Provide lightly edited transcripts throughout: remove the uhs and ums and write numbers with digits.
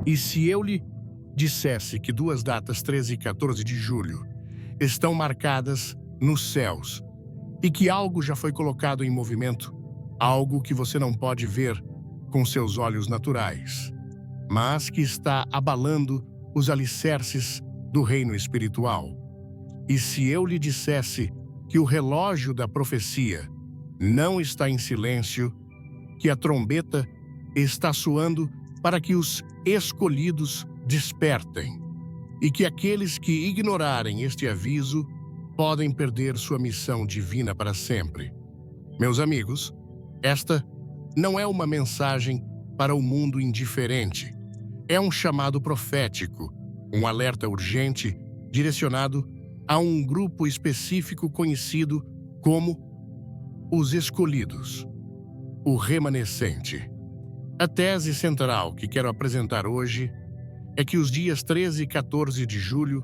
E se eu lhe dissesse que duas datas, 13 e 14 de julho, estão marcadas nos céus e que algo já foi colocado em movimento, algo que você não pode ver com seus olhos naturais, mas que está abalando os alicerces do reino espiritual. E se eu lhe dissesse que o relógio da profecia não está em silêncio, que a trombeta está soando para que os escolhidos despertem, e que aqueles que ignorarem este aviso podem perder sua missão divina para sempre. Meus amigos, esta não é uma mensagem para o mundo indiferente. É um chamado profético, um alerta urgente direcionado a um grupo específico conhecido como os escolhidos, o remanescente. A tese central que quero apresentar hoje é que os dias 13 e 14 de julho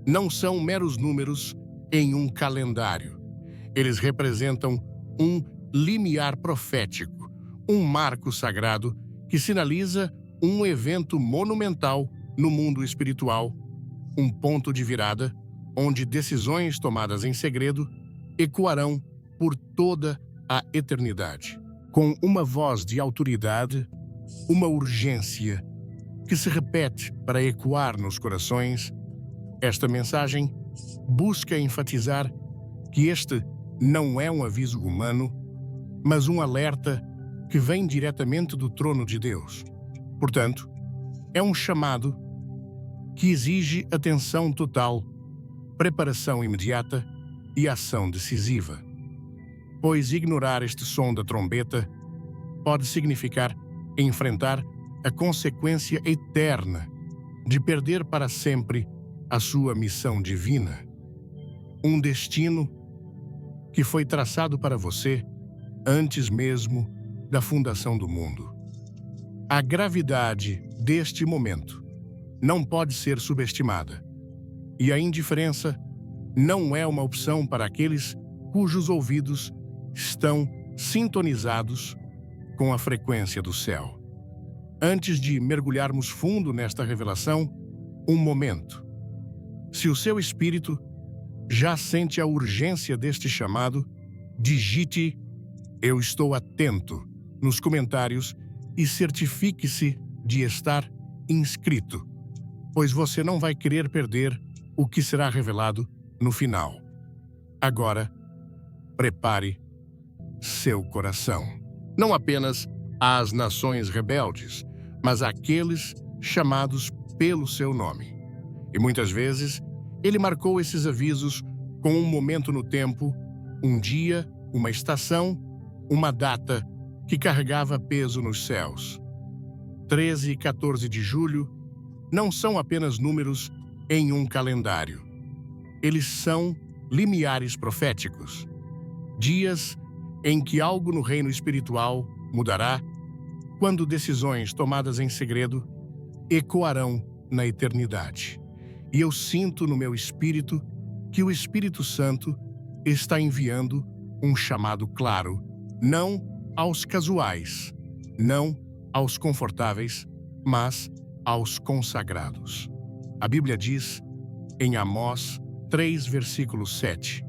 não são meros números em um calendário. Eles representam um limiar profético, um marco sagrado que sinaliza um evento monumental no mundo espiritual, um ponto de virada onde decisões tomadas em segredo ecoarão por toda a eternidade, com uma voz de autoridade, uma urgência que se repete para ecoar nos corações. Esta mensagem busca enfatizar que este não é um aviso humano, mas um alerta que vem diretamente do trono de Deus. Portanto, é um chamado que exige atenção total, preparação imediata e ação decisiva. Pois ignorar este som da trombeta pode significar enfrentar a consequência eterna de perder para sempre a sua missão divina. Um destino que foi traçado para você antes mesmo da fundação do mundo. A gravidade deste momento não pode ser subestimada, e a indiferença não é uma opção para aqueles cujos ouvidos estão sintonizados com a frequência do céu. Antes de mergulharmos fundo nesta revelação, um momento. Se o seu espírito já sente a urgência deste chamado, digite "Eu estou atento" nos comentários e certifique-se de estar inscrito, pois você não vai querer perder o que será revelado no final. Agora, prepare seu coração. Não apenas às nações rebeldes, mas àqueles chamados pelo seu nome. E muitas vezes, ele marcou esses avisos com um momento no tempo, um dia, uma estação, uma data que carregava peso nos céus. 13 e 14 de julho não são apenas números em um calendário. Eles são limiares proféticos. Dias em que algo no reino espiritual mudará, quando decisões tomadas em segredo ecoarão na eternidade. E eu sinto no meu espírito que o Espírito Santo está enviando um chamado claro, não aos casuais, não aos confortáveis, mas aos consagrados. A Bíblia diz, em Amós 3, versículo 7,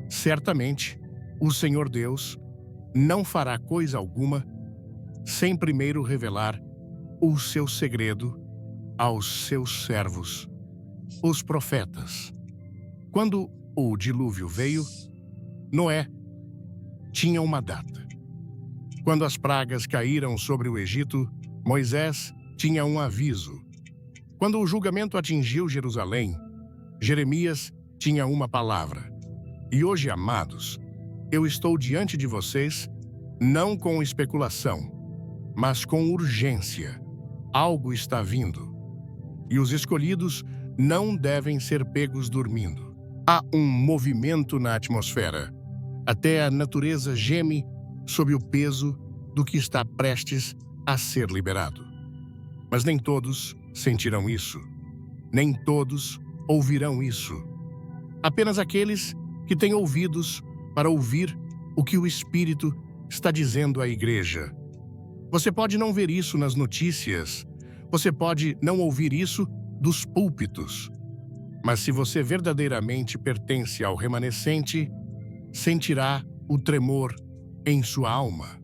"Certamente, o Senhor Deus não fará coisa alguma sem primeiro revelar o seu segredo aos seus servos, os profetas." Quando o dilúvio veio, Noé tinha uma data. Quando as pragas caíram sobre o Egito, Moisés tinha um aviso. Quando o julgamento atingiu Jerusalém, Jeremias tinha uma palavra. E hoje, amados, eu estou diante de vocês não com especulação, mas com urgência. Algo está vindo. E os escolhidos não devem ser pegos dormindo. Há um movimento na atmosfera. Até a natureza geme sob o peso do que está prestes a ser liberado. Mas nem todos sentirão isso. Nem todos ouvirão isso. Apenas aqueles que têm ouvidos para ouvir o que o Espírito está dizendo à igreja. Você pode não ver isso nas notícias, Você pode não ouvir isso dos púlpitos, mas se você verdadeiramente pertence ao remanescente, sentirá o tremor em sua alma.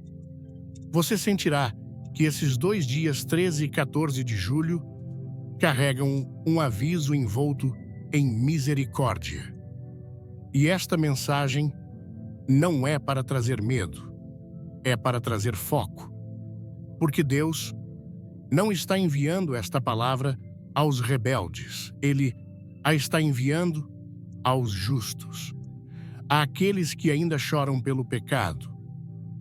Você sentirá que esses 2 dias, 13 e 14 de julho, carregam um aviso envolto em misericórdia. E esta mensagem não é para trazer medo, é para trazer foco. Porque Deus não está enviando esta palavra aos rebeldes, Ele a está enviando aos justos, àqueles que ainda choram pelo pecado,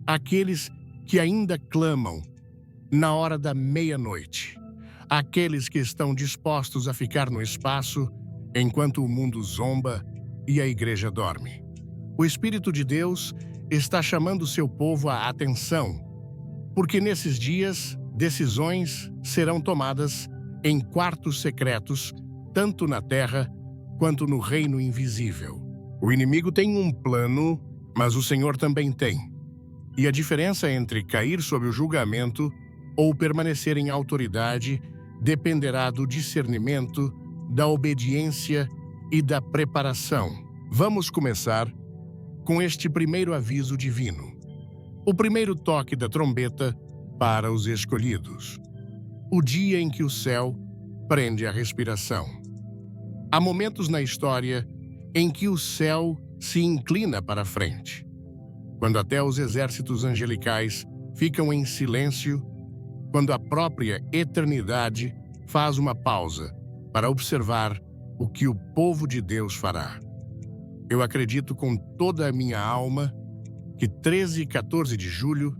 àqueles que ainda clamam na hora da meia-noite, àqueles que estão dispostos a ficar no espaço enquanto o mundo zomba e a igreja dorme. O Espírito de Deus está chamando seu povo à atenção, porque nesses dias decisões serão tomadas em quartos secretos, tanto na terra quanto no reino invisível. O inimigo tem um plano, mas o Senhor também tem. E a diferença entre cair sob o julgamento ou permanecer em autoridade dependerá do discernimento, da obediência e da preparação. Vamos começar com este primeiro aviso divino. O primeiro toque da trombeta para os escolhidos. O dia em que o céu prende a respiração. Há momentos na história em que o céu se inclina para a frente, quando até os exércitos angelicais ficam em silêncio, quando a própria eternidade faz uma pausa para observar o que o povo de Deus fará. Eu acredito com toda a minha alma que 13 e 14 de julho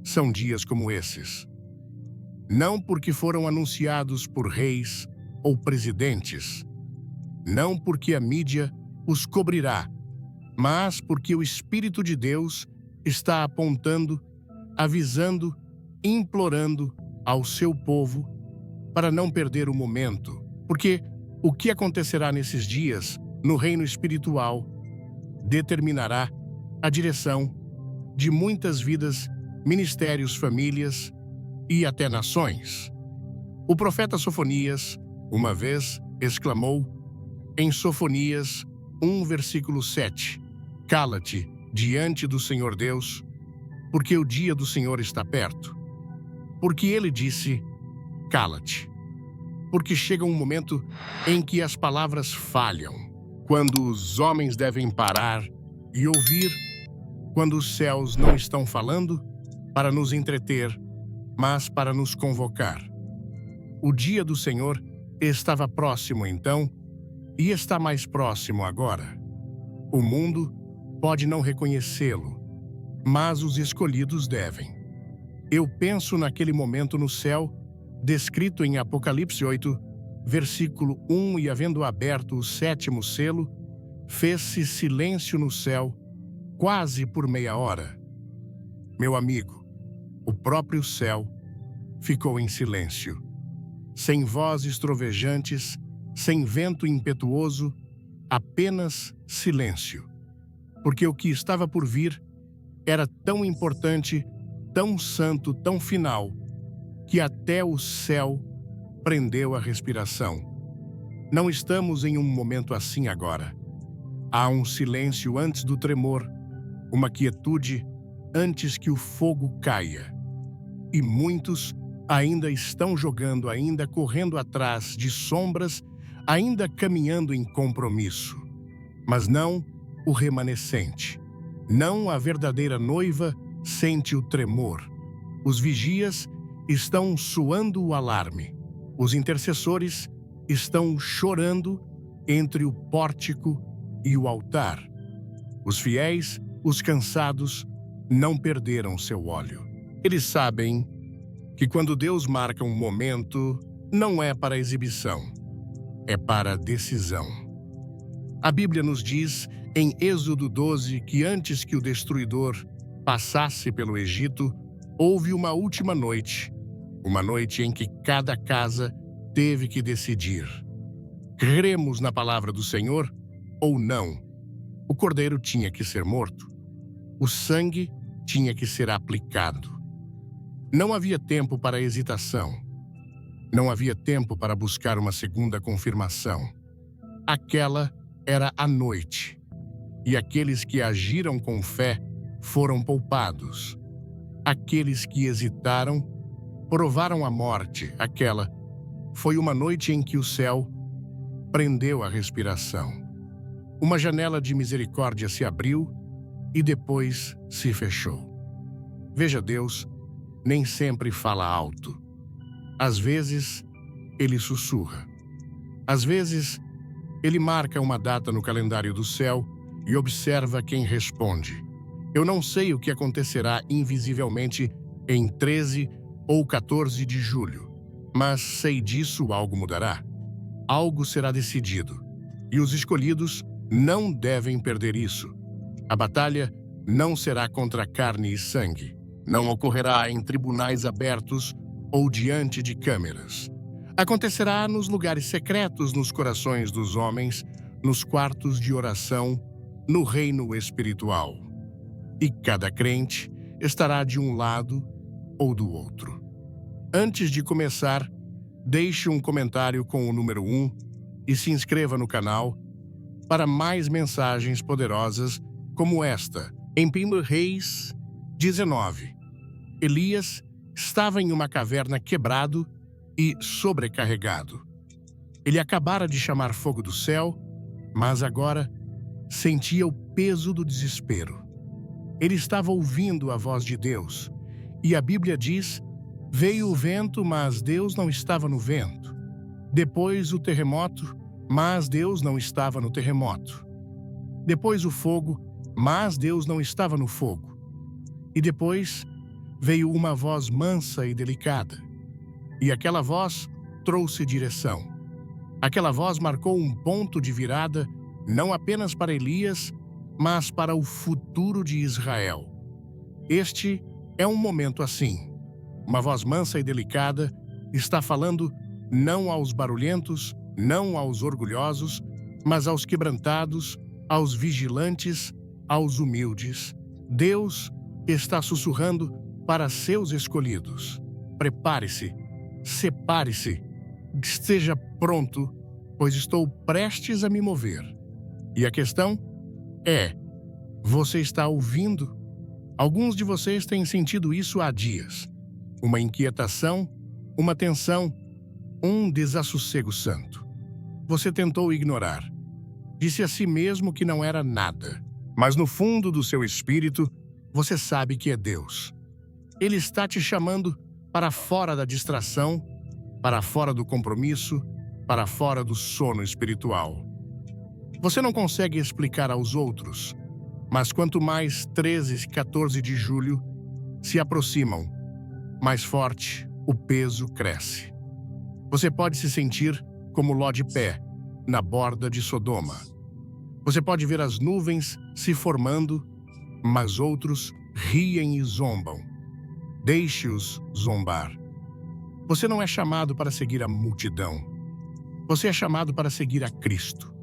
são dias como esses. Não porque foram anunciados por reis ou presidentes, não porque a mídia os cobrirá, mas porque o Espírito de Deus está apontando, avisando, implorando ao seu povo para não perder o momento, porque o que acontecerá nesses dias no reino espiritual determinará a direção de muitas vidas, ministérios, famílias e até nações. O profeta Sofonias, uma vez, exclamou em Sofonias 1, versículo 7, Cala-te diante do Senhor Deus, porque o dia do Senhor está perto. Porque ele disse, cala-te. Porque chega um momento em que as palavras falham, quando os homens devem parar e ouvir, quando os céus não estão falando para nos entreter, mas para nos convocar. O dia do Senhor estava próximo então e está mais próximo agora. O mundo pode não reconhecê-lo, mas os escolhidos devem. Eu penso naquele momento no céu, descrito em Apocalipse 8, versículo 1, e havendo aberto o 7º selo, fez-se silêncio no céu, quase por meia hora. Meu amigo, o próprio céu ficou em silêncio, sem vozes trovejantes, sem vento impetuoso, apenas silêncio. Porque o que estava por vir era tão importante, tão santo, tão final, que até o céu prendeu a respiração. Não estamos em um momento assim agora. Há um silêncio antes do tremor, uma quietude antes que o fogo caia. E muitos ainda estão jogando, ainda correndo atrás de sombras, ainda caminhando em compromisso. Mas não o remanescente. Não a verdadeira noiva sente o tremor. Os vigias estão soando o alarme. Os intercessores estão chorando entre o pórtico e o altar. Os fiéis, os cansados, não perderam seu óleo. Eles sabem que quando Deus marca um momento, não é para exibição, é para decisão. A Bíblia nos diz, em Êxodo 12, que antes que o destruidor passasse pelo Egito, houve uma última noite, uma noite em que cada casa teve que decidir. Cremos na palavra do Senhor ou não? O cordeiro tinha que ser morto. O sangue tinha que ser aplicado. Não havia tempo para hesitação. Não havia tempo para buscar uma segunda confirmação. Aquela era a noite, e aqueles que agiram com fé foram poupados. Aqueles que hesitaram provaram a morte. Aquela foi uma noite em que o céu prendeu a respiração. Uma janela de misericórdia se abriu e depois se fechou. Veja, Deus nem sempre fala alto. Às vezes, ele sussurra. Às vezes, ele marca uma data no calendário do céu e observa quem responde. Eu não sei o que acontecerá invisivelmente em 13 ou 14 de julho, mas sei disso algo mudará. Algo será decidido, e os escolhidos não devem perder isso. A batalha não será contra carne e sangue. Não ocorrerá em tribunais abertos ou diante de câmeras. Acontecerá nos lugares secretos, nos corações dos homens, nos quartos de oração, no reino espiritual. E cada crente estará de um lado ou do outro. Antes de começar, deixe um comentário com o número 1 e se inscreva no canal para mais mensagens poderosas como esta. Em 1 Reis 19, Elias estava em uma caverna quebrado e sobrecarregado. Ele acabara de chamar fogo do céu, mas agora sentia o peso do desespero. Ele estava ouvindo a voz de Deus, e a Bíblia diz: veio o vento, mas Deus não estava no vento. Depois o terremoto, mas Deus não estava no terremoto. Depois o fogo, mas Deus não estava no fogo. E depois veio uma voz mansa e delicada. E aquela voz trouxe direção. Aquela voz marcou um ponto de virada, não apenas para Elias, mas para o futuro de Israel. Este é um momento assim. Uma voz mansa e delicada está falando não aos barulhentos, não aos orgulhosos, mas aos quebrantados, aos vigilantes, aos humildes. Deus está sussurrando para seus escolhidos. Prepare-se, separe-se, esteja pronto, pois estou prestes a me mover. E a questão é: você está ouvindo? Alguns de vocês têm sentido isso há dias. Uma inquietação, uma tensão, um desassossego santo. Você tentou ignorar. Disse a si mesmo que não era nada. Mas no fundo do seu espírito, você sabe que é Deus. Ele está te chamando para fora da distração, para fora do compromisso, para fora do sono espiritual. Você não consegue explicar aos outros, mas quanto mais 13 e 14 de julho se aproximam, mais forte o peso cresce. Você pode se sentir como Ló de pé, na borda de Sodoma. Você pode ver as nuvens se formando, mas outros riem e zombam. Deixe-os zombar. Você não é chamado para seguir a multidão. Você é chamado para seguir a Cristo.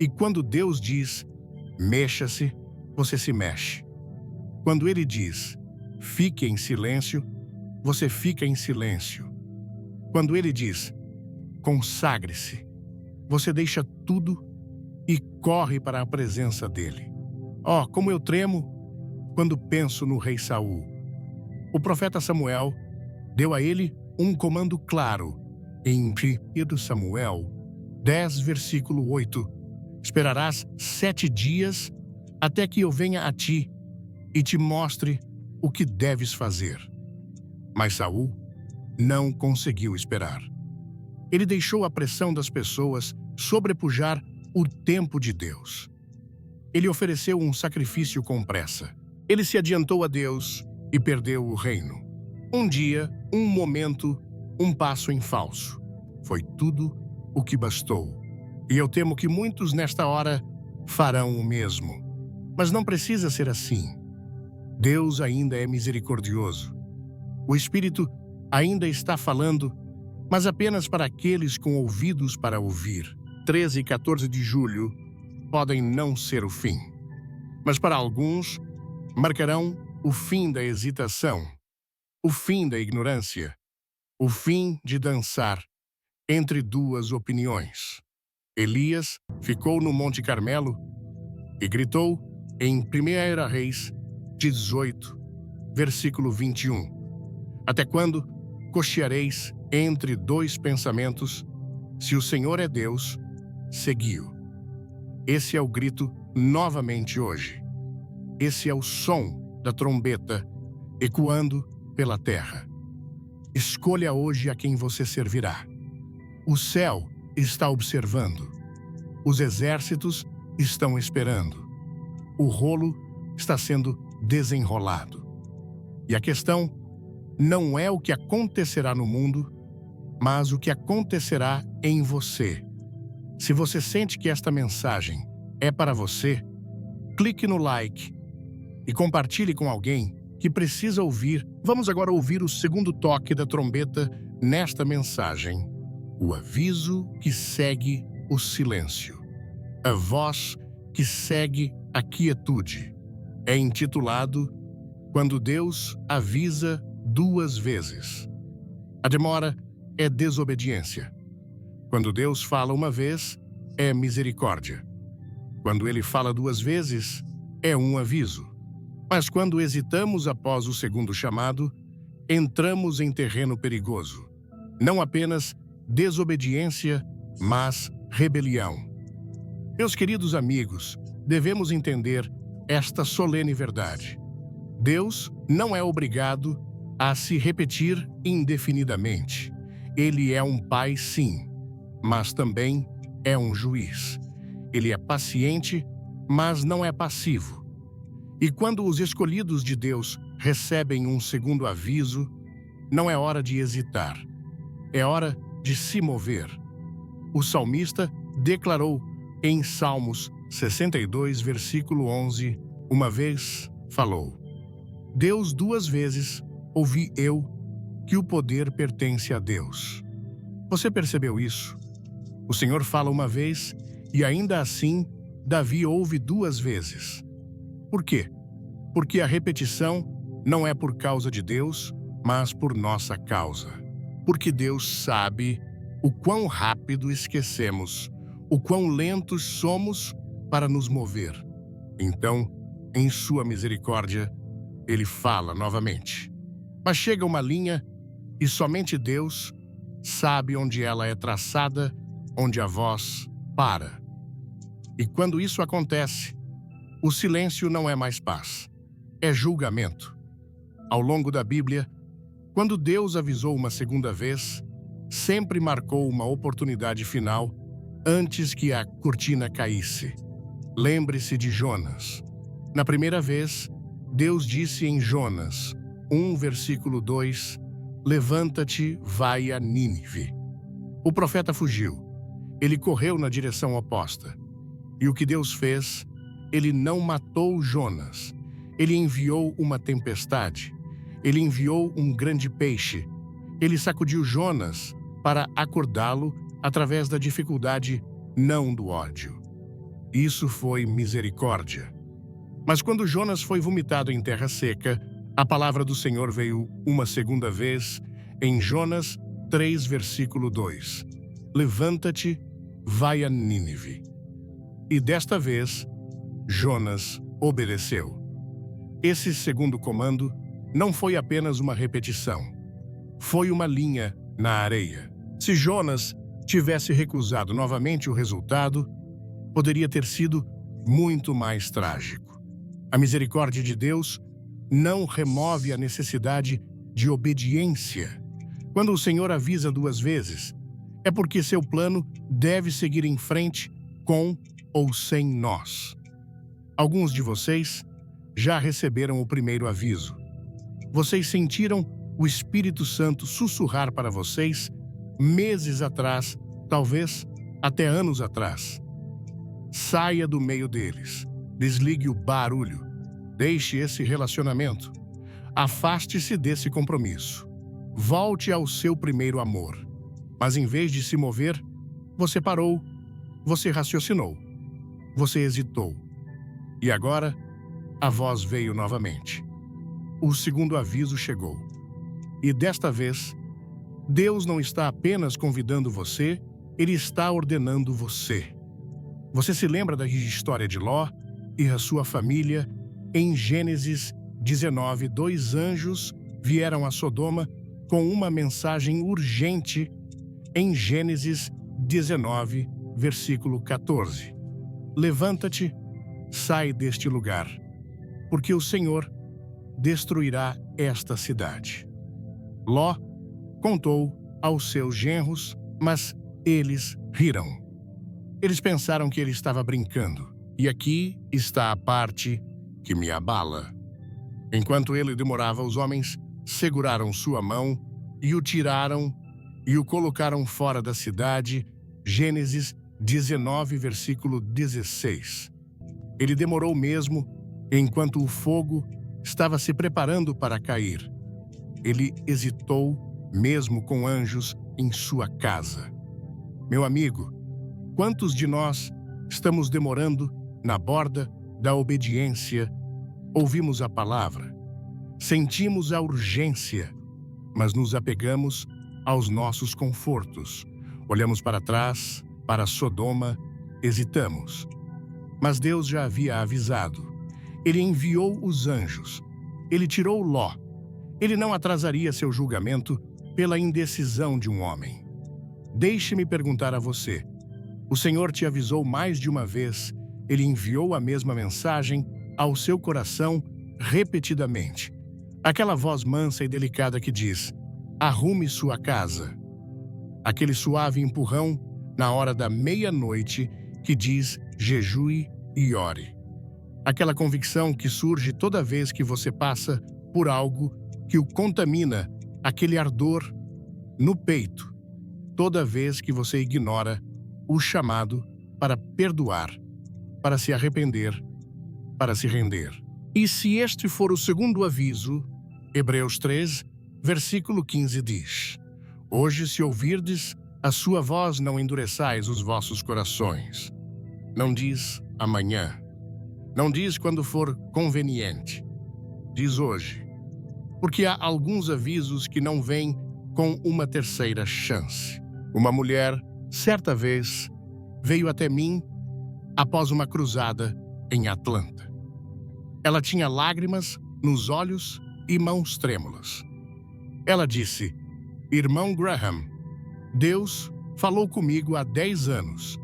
E quando Deus diz, mexa-se, você se mexe. Quando Ele diz, fique em silêncio, você fica em silêncio. Quando Ele diz, consagre-se, você deixa tudo e corre para a presença dEle. Oh, como eu tremo quando penso no rei Saul. O profeta Samuel deu a ele um comando claro. Em 1 Samuel 10, versículo 8, esperarás 7 dias até que eu venha a ti e te mostre o que deves fazer. Mas Saul não conseguiu esperar. Ele deixou a pressão das pessoas sobrepujar o tempo de Deus. Ele ofereceu um sacrifício com pressa. Ele se adiantou a Deus e perdeu o reino. Um dia, um momento, um passo em falso. Foi tudo o que bastou. E eu temo que muitos nesta hora farão o mesmo. Mas não precisa ser assim. Deus ainda é misericordioso. O Espírito ainda está falando, mas apenas para aqueles com ouvidos para ouvir. 13 e 14 de julho podem não ser o fim, mas para alguns marcarão o fim da hesitação, o fim da ignorância o fim de dançar entre duas opiniões. Elias ficou no Monte Carmelo e gritou em 1 Reis 18, versículo 21. Até quando cocheareis entre dois pensamentos? Se o Senhor é Deus, segui-o. Esse é o grito novamente hoje. Esse é o som da trombeta ecoando pela terra. Escolha hoje a quem você servirá. O céu está observando. Os exércitos estão esperando. O rolo está sendo desenrolado. E a questão não é o que acontecerá no mundo, mas o que acontecerá em você. Se você sente que esta mensagem é para você, clique no like e compartilhe com alguém que precisa ouvir. Vamos agora ouvir o segundo toque da trombeta nesta mensagem. O aviso que segue o silêncio. A voz que segue a quietude. É intitulado Quando Deus avisa duas vezes. A demora é desobediência. Quando Deus fala uma vez, é misericórdia. Quando Ele fala duas vezes, é um aviso. Mas quando hesitamos após o segundo chamado, entramos em terreno perigoso. Não apenas desobediência, mas rebelião. Meus queridos amigos, devemos entender esta solene verdade. Deus não é obrigado a se repetir indefinidamente. Ele é um pai, sim, mas também é um juiz. Ele é paciente, mas não é passivo. E quando os escolhidos de Deus recebem um segundo aviso, não é hora de hesitar. É hora de se mover. O salmista declarou em Salmos 62, versículo 11, uma vez falou: Deus duas vezes ouvi eu que o poder pertence a Deus. Você percebeu isso? O Senhor fala uma vez e ainda assim Davi ouve duas vezes. Por quê? Porque a repetição não é por causa de Deus, mas por nossa causa. Porque Deus sabe o quão rápido esquecemos, o quão lentos somos para nos mover. Então, em sua misericórdia, Ele fala novamente. Mas chega uma linha e somente Deus sabe onde ela é traçada, onde a voz para. E quando isso acontece, o silêncio não é mais paz, é julgamento. Ao longo da Bíblia, quando Deus avisou uma segunda vez, sempre marcou uma oportunidade final antes que a cortina caísse. Lembre-se de Jonas. Na primeira vez, Deus disse em Jonas 1, versículo 2, levanta-te, vai a Nínive. O profeta fugiu. Ele correu na direção oposta. E o que Deus fez? Ele não matou Jonas. Ele enviou uma tempestade. Ele enviou um grande peixe. Ele sacudiu Jonas para acordá-lo através da dificuldade, não do ódio. Isso foi misericórdia. Mas quando Jonas foi vomitado em terra seca, a palavra do Senhor veio uma segunda vez em Jonas 3, versículo 2. Levanta-te, vai a Nínive. E desta vez, Jonas obedeceu. Esse segundo comando não foi apenas uma repetição. Foi uma linha na areia. Se Jonas tivesse recusado novamente o resultado, poderia ter sido muito mais trágico. A misericórdia de Deus não remove a necessidade de obediência. Quando o Senhor avisa duas vezes, é porque seu plano deve seguir em frente com ou sem nós. Alguns de vocês já receberam o primeiro aviso. Vocês sentiram o Espírito Santo sussurrar para vocês meses atrás, talvez até anos atrás. Saia do meio deles. Desligue o barulho. Deixe esse relacionamento. Afaste-se desse compromisso. Volte ao seu primeiro amor. Mas em vez de se mover, você parou, você raciocinou, você hesitou. E agora, a voz veio novamente. O segundo aviso chegou. E desta vez, Deus não está apenas convidando você, Ele está ordenando você. Você se lembra da história de Ló e a sua família? Em Gênesis 19, 2 anjos vieram a Sodoma com uma mensagem urgente em Gênesis 19, versículo 14. Levanta-te, sai deste lugar, porque o Senhor destruirá esta cidade. Ló contou aos seus genros, mas eles riram. Eles pensaram que ele estava brincando. E aqui está a parte que me abala. Enquanto ele demorava, os homens seguraram sua mão e o tiraram e o colocaram fora da cidade. Gênesis 19, versículo 16. Ele demorou mesmo, enquanto o fogo estava se preparando para cair. Ele hesitou, mesmo com anjos em sua casa. Meu amigo, quantos de nós estamos demorando na borda da obediência? Ouvimos a palavra, sentimos a urgência, mas nos apegamos aos nossos confortos. Olhamos para trás, para Sodoma, hesitamos. Mas Deus já havia avisado. Ele enviou os anjos. Ele tirou Ló. Ele não atrasaria seu julgamento pela indecisão de um homem. Deixe-me perguntar a você. O Senhor te avisou mais de uma vez. Ele enviou a mesma mensagem ao seu coração repetidamente. Aquela voz mansa e delicada que diz: arrume sua casa. Aquele suave empurrão na hora da meia-noite que diz: jejue e ore. Aquela convicção que surge toda vez que você passa por algo que o contamina, aquele ardor no peito, toda vez que você ignora o chamado para perdoar, para se arrepender, para se render. E se este for o segundo aviso, Hebreus 3, versículo 15 diz: hoje, se ouvirdes a sua voz, não endureçais os vossos corações. Não diz amanhã. Não diz quando for conveniente. Diz hoje. Porque há alguns avisos que não vêm com uma terceira chance. Uma mulher, certa vez, veio até mim após uma cruzada em Atlanta. Ela tinha lágrimas nos olhos e mãos trêmulas. Ela disse: irmão Graham, Deus falou comigo há 10 anos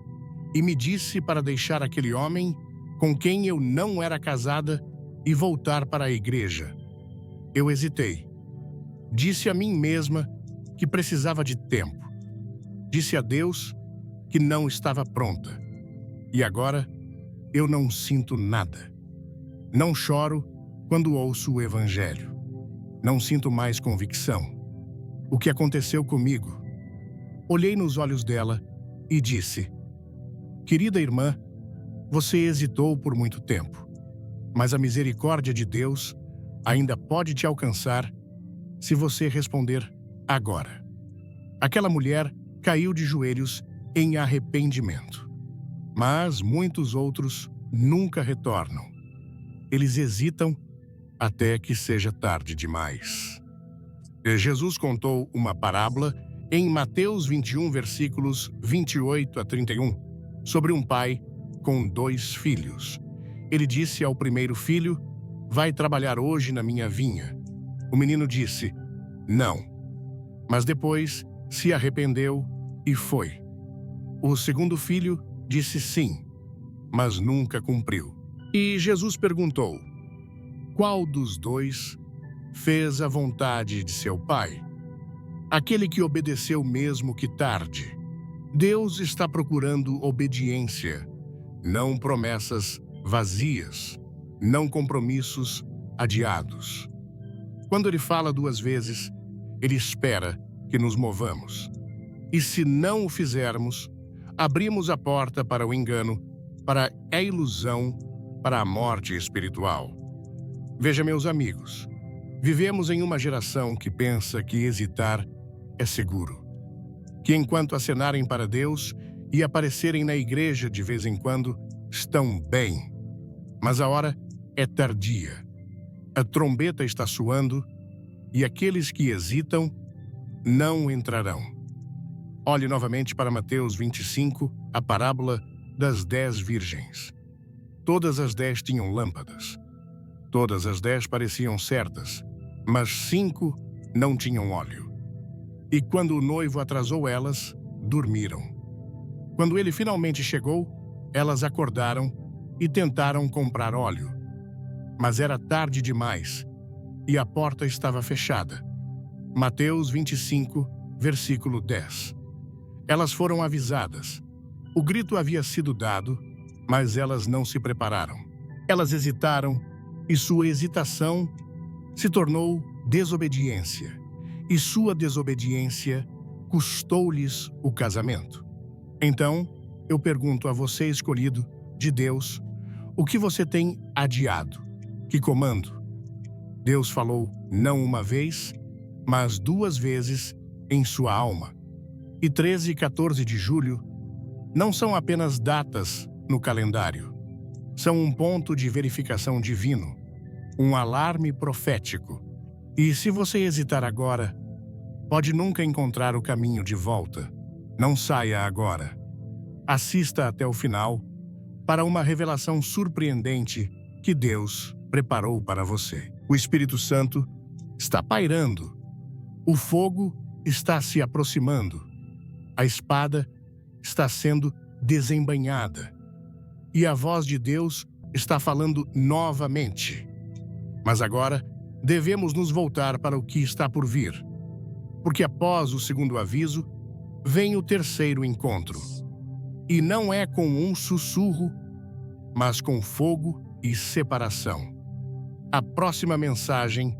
e me disse para deixar aquele homem com quem eu não era casada e voltar para a igreja. Eu hesitei. Disse a mim mesma que precisava de tempo. Disse a Deus que não estava pronta. E agora eu não sinto nada. Não choro quando ouço o Evangelho. Não sinto mais convicção. O que aconteceu comigo? Olhei nos olhos dela e disse: querida irmã, você hesitou por muito tempo, mas a misericórdia de Deus ainda pode te alcançar se você responder agora. Aquela mulher caiu de joelhos em arrependimento, mas muitos outros nunca retornam. Eles hesitam até que seja tarde demais. Jesus contou uma parábola em Mateus 21, versículos 28 a 31, sobre um pai com 2 filhos. Ele disse ao primeiro filho: vai trabalhar hoje na minha vinha. O menino disse: não. Mas depois se arrependeu e foi. O segundo filho disse sim, mas nunca cumpriu. E Jesus perguntou: qual dos 2 fez a vontade de seu pai? Aquele que obedeceu mesmo que tarde. Deus está procurando obediência, não promessas vazias, não compromissos adiados. Quando ele fala 2 vezes, ele espera que nos movamos. E se não o fizermos, abrimos a porta para o engano, para a ilusão, para a morte espiritual. Veja, meus amigos, vivemos em uma geração que pensa que hesitar é seguro. Que enquanto acenarem para Deus e aparecerem na igreja de vez em quando, estão bem. Mas a hora é tardia. A trombeta está soando e aqueles que hesitam não entrarão. Olhe novamente para Mateus 25, a parábola das 10 virgens. Todas as 10 tinham lâmpadas. Todas as 10 pareciam certas, mas 5 não tinham óleo. E quando o noivo atrasou elas, dormiram. Quando ele finalmente chegou, elas acordaram e tentaram comprar óleo. Mas era tarde demais e a porta estava fechada. Mateus 25, versículo 10. Elas foram avisadas. O grito havia sido dado, mas elas não se prepararam. Elas hesitaram e sua hesitação se tornou desobediência. E sua desobediência custou-lhes o casamento. Então, eu pergunto a você, escolhido de Deus, o que você tem adiado? Que comando? Deus falou não uma vez, mas 2 vezes em sua alma. E 13 e 14 de julho não são apenas datas no calendário. São um ponto de verificação divino, um alarme profético. E se você hesitar agora, pode nunca encontrar o caminho de volta. Não saia agora. Assista até o final para uma revelação surpreendente que Deus preparou para você. O Espírito Santo está pairando. O fogo está se aproximando. A espada está sendo desembainhada. E a voz de Deus está falando novamente. Mas agora devemos nos voltar para o que está por vir. Porque após o segundo aviso, vem o terceiro encontro. E não é com um sussurro, mas com fogo e separação. A próxima mensagem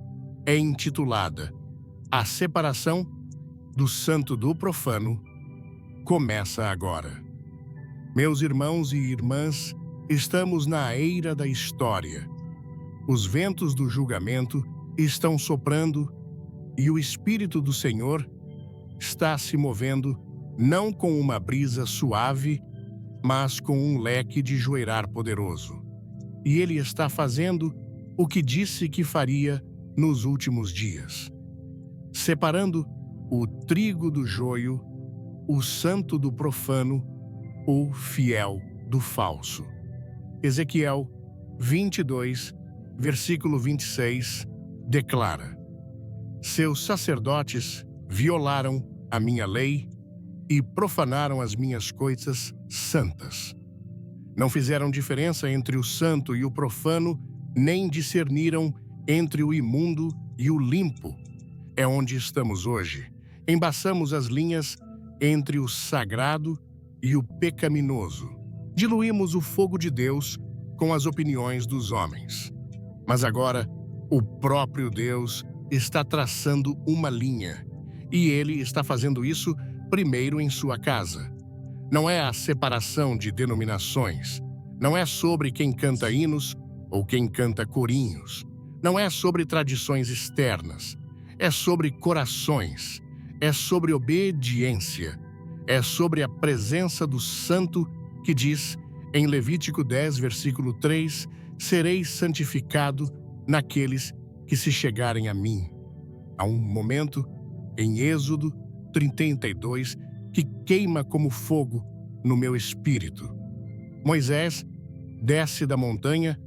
é intitulada A Separação do Santo do Profano começa agora. Meus irmãos e irmãs, estamos na eira da história. Os ventos do julgamento estão soprando e o Espírito do Senhor está se movendo não com uma brisa suave, mas com um leque de joeirar poderoso. E ele está fazendo o que disse que faria nos últimos dias, separando o trigo do joio, o santo do profano, o fiel do falso. Ezequiel 22, versículo 26, declara: Seus sacerdotes violaram a minha lei e profanaram as minhas coisas santas. Não fizeram diferença entre o santo e o profano, nem discerniram entre o imundo e o limpo. É onde estamos hoje. Embaçamos as linhas entre o sagrado e o pecaminoso. Diluímos o fogo de Deus com as opiniões dos homens. Mas agora, o próprio Deus está traçando uma linha. E ele está fazendo isso primeiro em sua casa. Não é a separação de denominações. Não é sobre quem canta hinos ou quem canta corinhos. Não é sobre tradições externas. É sobre corações. É sobre obediência. É sobre a presença do Santo que diz, em Levítico 10, versículo 3, sereis santificado naqueles que se chegarem a mim. Há um momento, em Êxodo 32, que queima como fogo no meu espírito. Moisés desce da montanha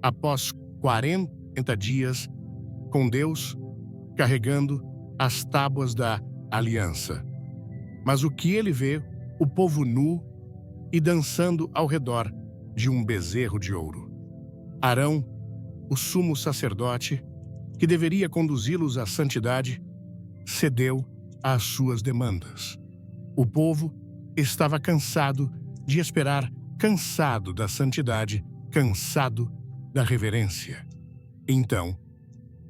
após 40 dias com Deus, carregando as tábuas da aliança. Mas o que ele vê, o povo nu e dançando ao redor de um bezerro de ouro. Arão, o sumo sacerdote, que deveria conduzi-los à santidade, cedeu às suas demandas. O povo estava cansado de esperar, cansado da santidade, cansado da reverência. Então,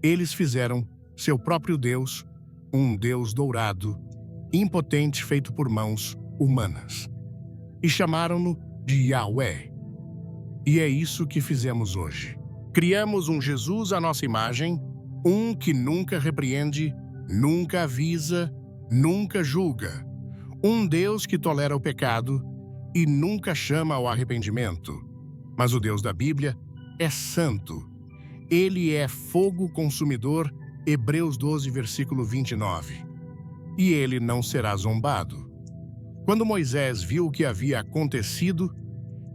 eles fizeram seu próprio Deus, um Deus dourado, impotente feito por mãos humanas. E chamaram-no de Yahweh. E é isso que fizemos hoje. Criamos um Jesus à nossa imagem, um que nunca repreende, nunca avisa, nunca julga. Um Deus que tolera o pecado e nunca chama ao arrependimento. Mas o Deus da Bíblia é santo. Ele é fogo consumidor, Hebreus 12, versículo 29. e ele não será zombado. Quando Moisés viu o que havia acontecido,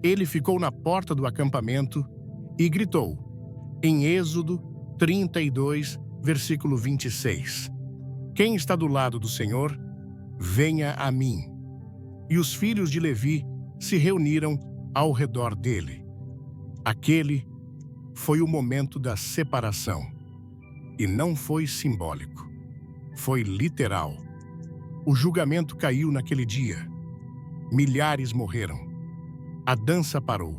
ele ficou na porta do acampamento e gritou, em Êxodo 32, versículo 26. Quem está do lado do Senhor, venha a mim. E os filhos de Levi se reuniram ao redor dele. Aquele foi o momento da separação. E não foi simbólico. Foi literal. O julgamento caiu naquele dia. Milhares morreram. A dança parou.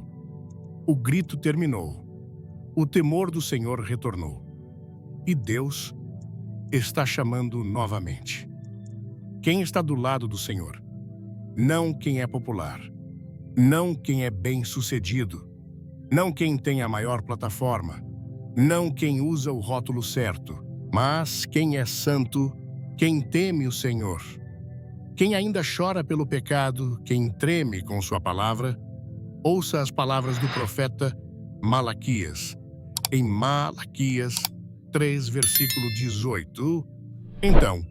O grito terminou. O temor do Senhor retornou. E Deus está chamando novamente. Quem está do lado do Senhor? Não quem é popular. Não quem é bem-sucedido. Não quem tem a maior plataforma. Não quem usa o rótulo certo. Mas quem é santo, quem teme o Senhor. Quem ainda chora pelo pecado, quem treme com sua palavra, ouça as palavras do profeta Malaquias. Em Malaquias 3, versículo 18. Então,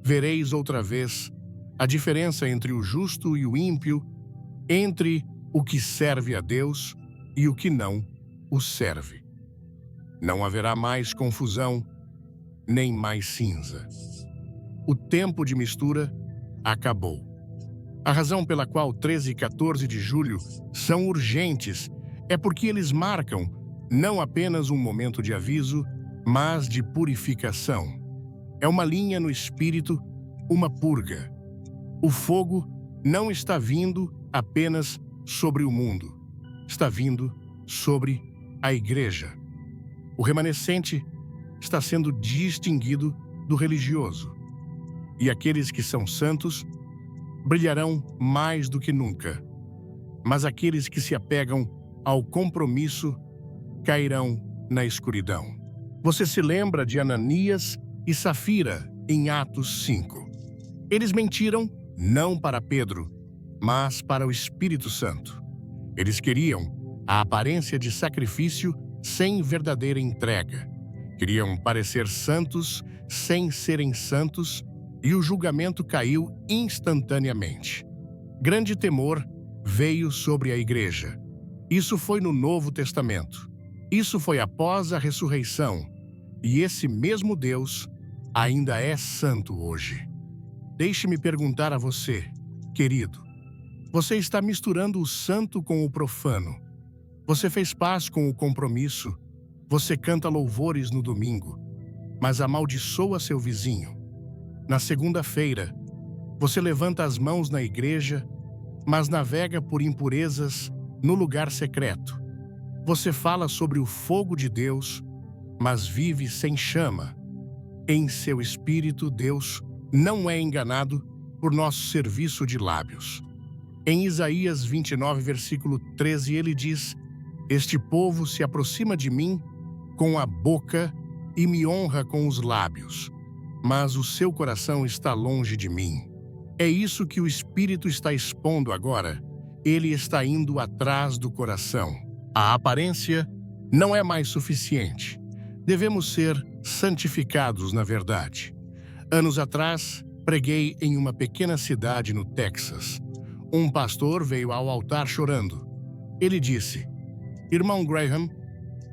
vereis outra vez a diferença entre o justo e o ímpio, entre o que serve a Deus e o que não o serve. Não haverá mais confusão, nem mais cinza. O tempo de mistura acabou. A razão pela qual 13 e 14 de julho são urgentes é porque eles marcam não apenas um momento de aviso, mas de purificação. É uma linha no espírito, uma purga. O fogo não está vindo apenas sobre o mundo, está vindo sobre a igreja. O remanescente está sendo distinguido do religioso. E aqueles que são santos brilharão mais do que nunca. Mas aqueles que se apegam ao compromisso cairão na escuridão. Você se lembra de Ananias e Safira em Atos 5. Eles mentiram não para Pedro, mas para o Espírito Santo. Eles queriam a aparência de sacrifício sem verdadeira entrega. Queriam parecer santos sem serem santos, e o julgamento caiu instantaneamente. Grande temor veio sobre a igreja. Isso foi no Novo Testamento. Isso foi após a ressurreição. E esse mesmo Deus ainda é santo hoje. Deixe-me perguntar a você, querido. Você está misturando o santo com o profano. Você fez paz com o compromisso. Você canta louvores no domingo, mas amaldiçoa seu vizinho. Na segunda-feira, você levanta as mãos na igreja, mas navega por impurezas no lugar secreto. Você fala sobre o fogo de Deus, mas vive sem chama. Em seu espírito, Deus não é enganado por nosso serviço de lábios. Em Isaías 29, versículo 13, ele diz: Este povo se aproxima de mim com a boca e me honra com os lábios, mas o seu coração está longe de mim. É isso que o Espírito está expondo agora. Ele está indo atrás do coração. A aparência não é mais suficiente. Devemos ser santificados na verdade. Anos atrás, preguei em uma pequena cidade no Texas. Um pastor veio ao altar chorando. Ele disse: Irmão Graham,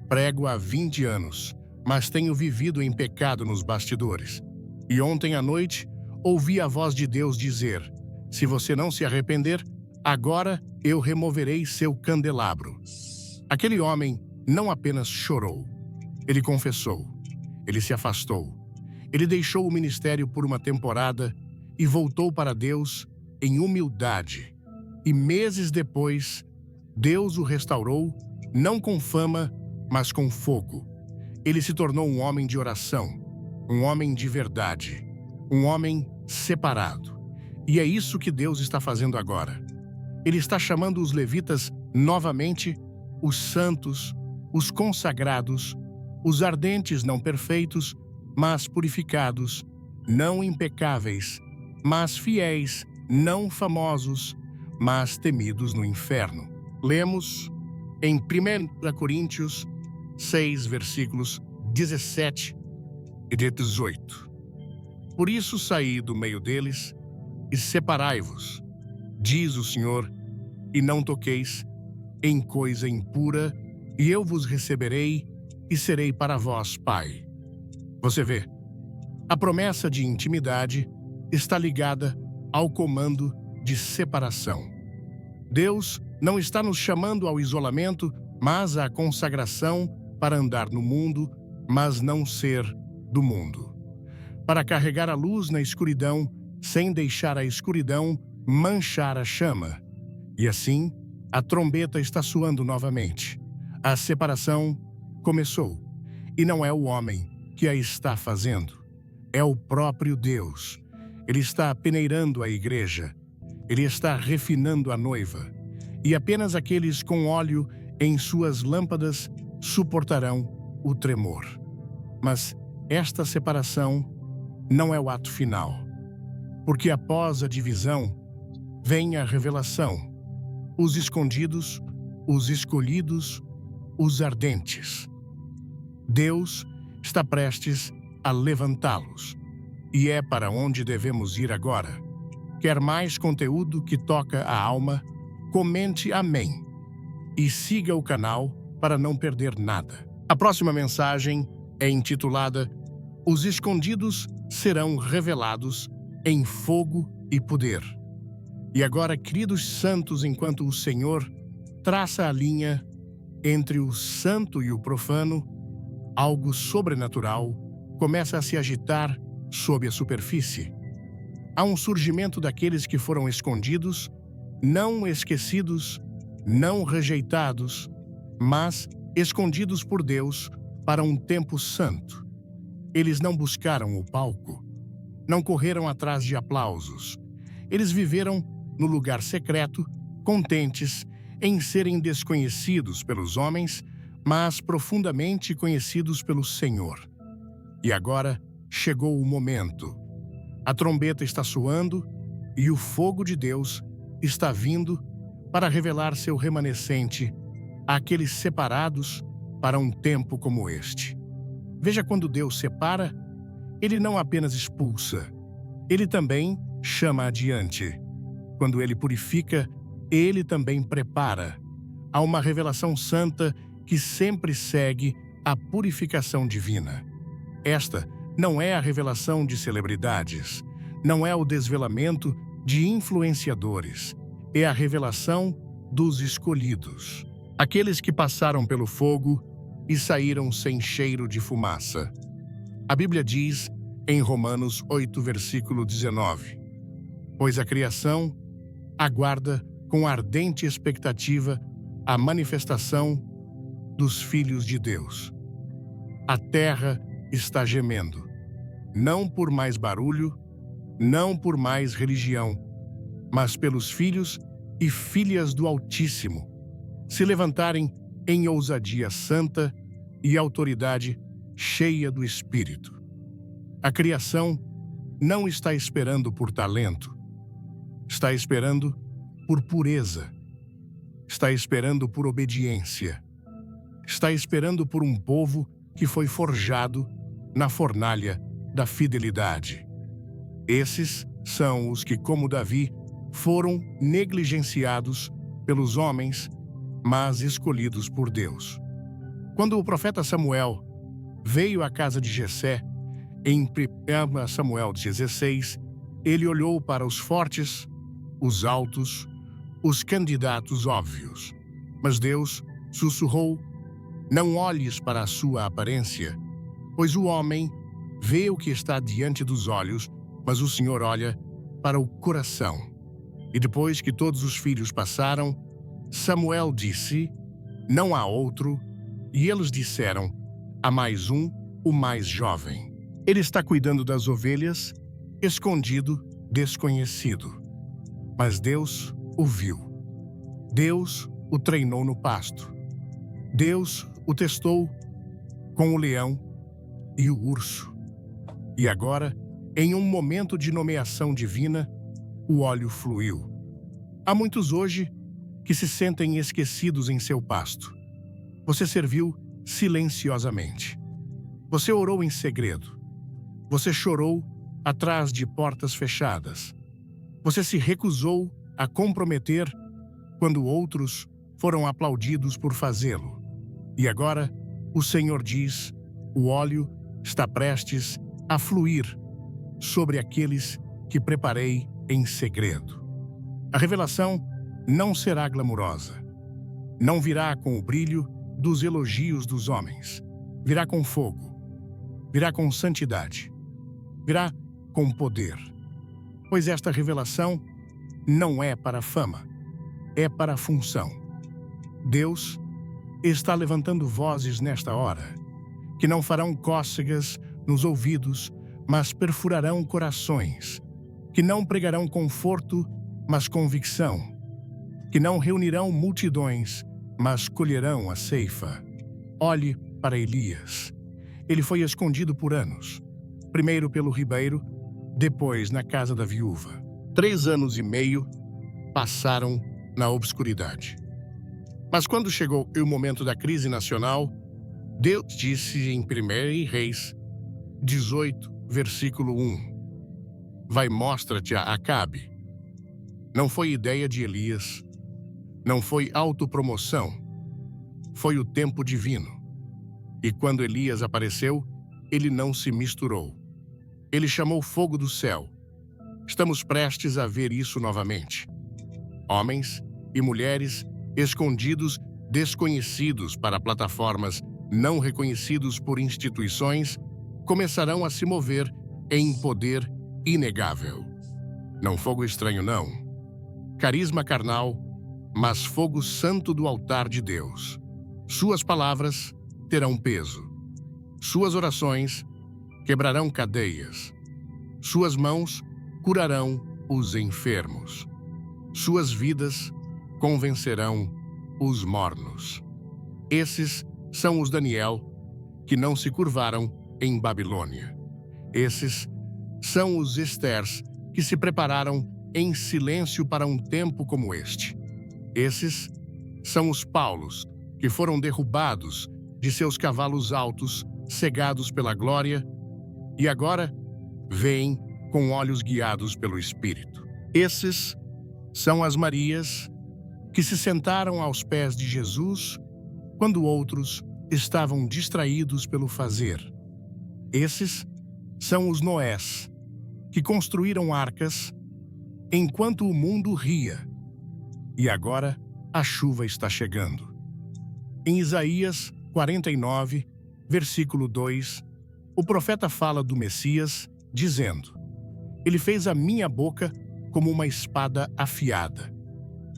prego há 20 anos, mas tenho vivido em pecado nos bastidores. E ontem à noite, ouvi a voz de Deus dizer: Se você não se arrepender, agora eu removerei seu candelabro. Aquele homem não apenas chorou, ele confessou, ele se afastou, ele deixou o ministério por uma temporada e voltou para Deus em humildade. E meses depois, Deus o restaurou, não com fama, mas com fogo. Ele se tornou um homem de oração, um homem de verdade, um homem separado. E é isso que Deus está fazendo agora. Ele está chamando os levitas novamente, os santos, os consagrados, os ardentes não perfeitos, mas purificados, não impecáveis, mas fiéis, não famosos, mas temidos no inferno. Lemos em 1 Coríntios 6, versículos 17 e 18. Por isso saí do meio deles e separai-vos, diz o Senhor, e não toqueis em coisa impura, e eu vos receberei e serei para vós pai. Você vê, a promessa de intimidade está ligada ao comando de separação. Deus não está nos chamando ao isolamento, mas à consagração para andar no mundo, mas não ser do mundo. Para carregar a luz na escuridão, sem deixar a escuridão manchar a chama. E assim, a trombeta está soando novamente. A separação começou. E não é o homem que a está fazendo. É o próprio Deus. Ele está peneirando a igreja. Ele está refinando a noiva. E apenas aqueles com óleo em suas lâmpadas suportarão o tremor. Mas esta separação não é o ato final. Porque após a divisão, vem a revelação. Os escondidos, os escolhidos, os ardentes. Deus está prestes a levantá-los. E é para onde devemos ir agora. Quer mais conteúdo que toca a alma? Comente amém. E siga o canal para não perder nada. A próxima mensagem é intitulada Os escondidos serão revelados em fogo e poder. E agora, queridos santos, enquanto o Senhor traça a linha entre o santo e o profano, algo sobrenatural começa a se agitar sob a superfície. Há um surgimento daqueles que foram escondidos, não esquecidos, não rejeitados, mas escondidos por Deus para um tempo santo. Eles não buscaram o palco, não correram atrás de aplausos. Eles viveram no lugar secreto, contentes em serem desconhecidos pelos homens, mas profundamente conhecidos pelo Senhor. E agora chegou o momento. A trombeta está soando e o fogo de Deus está vindo para revelar seu remanescente àqueles separados para um tempo como este. Veja, quando Deus separa, Ele não apenas expulsa, Ele também chama adiante. Quando Ele purifica, Ele também prepara. Há uma revelação santa que sempre segue a purificação divina. Esta não é a revelação de celebridades, não é o desvelamento de influenciadores, é a revelação dos escolhidos, aqueles que passaram pelo fogo e saíram sem cheiro de fumaça. A Bíblia diz em Romanos 8, versículo 19, pois a criação aguarda com ardente expectativa a manifestação dos filhos de Deus. A terra está gemendo, não por mais barulho, não por mais religião, mas pelos filhos e filhas do Altíssimo se levantarem em ousadia santa e autoridade cheia do Espírito. A criação não está esperando por talento, está esperando por pureza, está esperando por obediência, está esperando por um povo que foi forjado na fornalha da fidelidade. Esses são os que, como Davi, foram negligenciados pelos homens, mas escolhidos por Deus. Quando o profeta Samuel veio à casa de Jessé, em 1 Samuel 16, ele olhou para os fortes, os altos, os candidatos óbvios. Mas Deus sussurrou: não olhes para a sua aparência, pois o homem vê o que está diante dos olhos, mas o Senhor olha para o coração. E depois que todos os filhos passaram, Samuel disse: não há outro. E eles disseram: há mais um, o mais jovem. Ele está cuidando das ovelhas, escondido, desconhecido. Mas Deus o viu. Deus o treinou no pasto. Deus o testou com o leão e o urso. E agora, em um momento de nomeação divina, o óleo fluiu. Há muitos hoje que se sentem esquecidos em seu pasto. Você serviu silenciosamente. Você orou em segredo. Você chorou atrás de portas fechadas. Você se recusou a comprometer quando outros foram aplaudidos por fazê-lo. E agora, o Senhor diz: o óleo está prestes a fluir sobre aqueles que preparei em segredo. A revelação não será glamurosa. Não virá com o brilho dos elogios dos homens. Virá com fogo. Virá com santidade. Virá com poder. Pois esta revelação não é para fama, é para função. Deus está levantando vozes nesta hora, que não farão cócegas nos ouvidos, mas perfurarão corações, que não pregarão conforto, mas convicção, que não reunirão multidões, mas colherão a ceifa. Olhe para Elias. Ele foi escondido por anos, primeiro pelo ribeiro, depois na casa da viúva. 3 anos e meio passaram na obscuridade. Mas quando chegou o momento da crise nacional, Deus disse em 1 Reis 18, versículo 1: Vai, mostra-te a Acabe. Não foi ideia de Elias, não foi autopromoção, foi o tempo divino. E quando Elias apareceu, ele não se misturou. Ele chamou fogo do céu. Estamos prestes a ver isso novamente. Homens e mulheres escondidos, desconhecidos para plataformas não reconhecidos por instituições, começarão a se mover em poder inegável. Não fogo estranho, não. Carisma carnal, mas fogo santo do altar de Deus. Suas palavras terão peso. Suas orações quebrarão cadeias. Suas mãos curarão os enfermos. Suas vidas convencerão os mornos. Esses são os Daniel que não se curvaram em Babilônia. Esses são os Estérs que se prepararam em silêncio para um tempo como este. Esses são os Paulos que foram derrubados de seus cavalos altos, cegados pela glória, e agora veem com olhos guiados pelo Espírito. Esses são as Marias que se sentaram aos pés de Jesus quando outros estavam distraídos pelo fazer. Esses são os Noés que construíram arcas enquanto o mundo ria. E agora a chuva está chegando. Em Isaías 49, versículo 2, o profeta fala do Messias, dizendo: Ele fez a minha boca como uma espada afiada.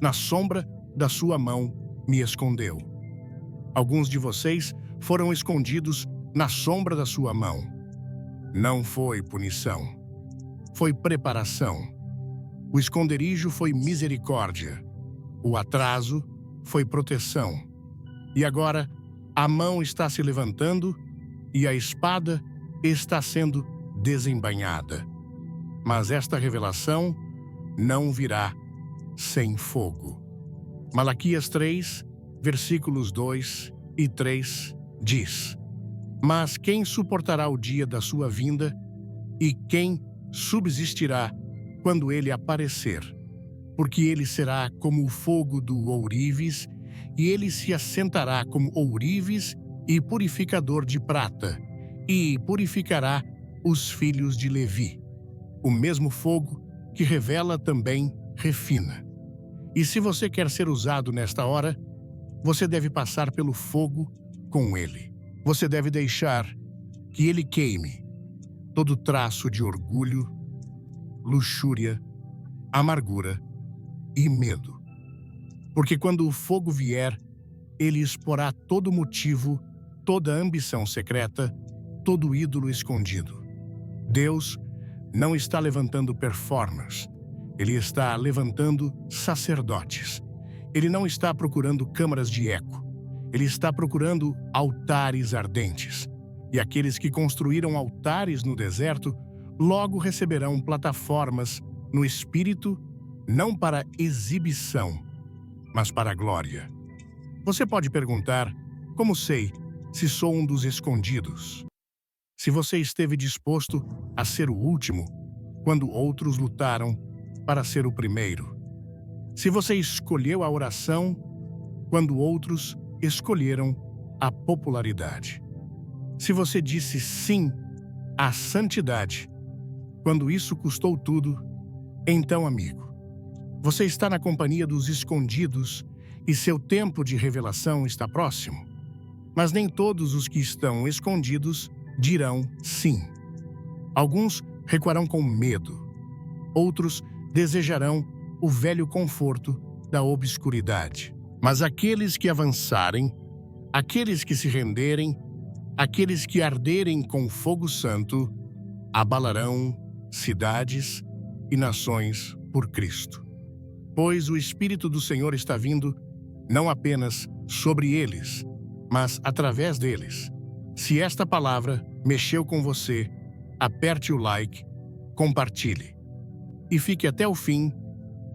Na sombra da sua mão me escondeu. Alguns de vocês foram escondidos na sombra da sua mão. Não foi punição, foi preparação. O esconderijo foi misericórdia. O atraso foi proteção. E agora a mão está se levantando e a espada está sendo desembainhada. Mas esta revelação não virá sem fogo. Malaquias 3, versículos 2 e 3 diz: Mas quem suportará o dia da sua vinda e quem subsistirá quando ele aparecer? Porque ele será como o fogo do ourives, e ele se assentará como ourives e purificador de prata, e purificará os filhos de Levi. O mesmo fogo que revela também refina. E se você quer ser usado nesta hora, você deve passar pelo fogo com ele. Você deve deixar que ele queime todo traço de orgulho, luxúria, amargura e medo. Porque quando o fogo vier, ele exporá todo motivo, toda ambição secreta, todo ídolo escondido. Deus não está levantando performers, ele está levantando sacerdotes. Ele não está procurando câmaras de eco, ele está procurando altares ardentes. E aqueles que construíram altares no deserto logo receberão plataformas no espírito, não para exibição, mas para a glória. Você pode perguntar: como sei se sou um dos escondidos? Se você esteve disposto a ser o último, quando outros lutaram para ser o primeiro. Se você escolheu a oração, quando outros escolheram a popularidade. Se você disse sim à santidade, quando isso custou tudo, então, amigo, você está na companhia dos escondidos e seu tempo de revelação está próximo. Mas nem todos os que estão escondidos dirão sim. Alguns recuarão com medo. Outros desejarão o velho conforto da obscuridade. Mas aqueles que avançarem, aqueles que se renderem, aqueles que arderem com fogo santo, abalarão cidades e nações por Cristo. Pois o Espírito do Senhor está vindo não apenas sobre eles, mas através deles. Se esta palavra mexeu com você, aperte o like, compartilhe e fique até o fim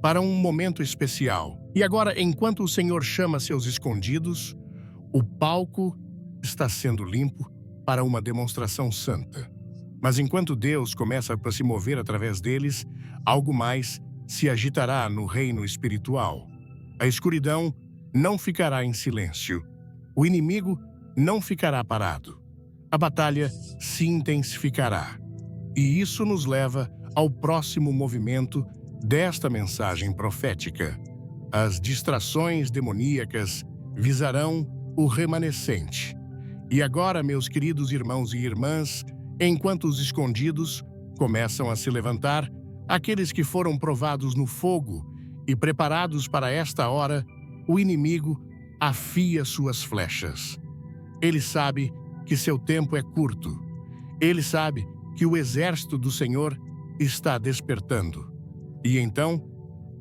para um momento especial. E agora, enquanto o Senhor chama seus escondidos, o palco está sendo limpo para uma demonstração santa. Mas enquanto Deus começa a se mover através deles, algo mais se agitará no reino espiritual. A escuridão não ficará em silêncio. O inimigo não ficará parado. A batalha se intensificará. E isso nos leva ao próximo movimento desta mensagem profética. As distrações demoníacas visarão o remanescente. E agora, meus queridos irmãos e irmãs, enquanto os escondidos começam a se levantar, aqueles que foram provados no fogo e preparados para esta hora, o inimigo afia suas flechas. Ele sabe que seu tempo é curto. Ele sabe que o exército do Senhor está despertando. E então,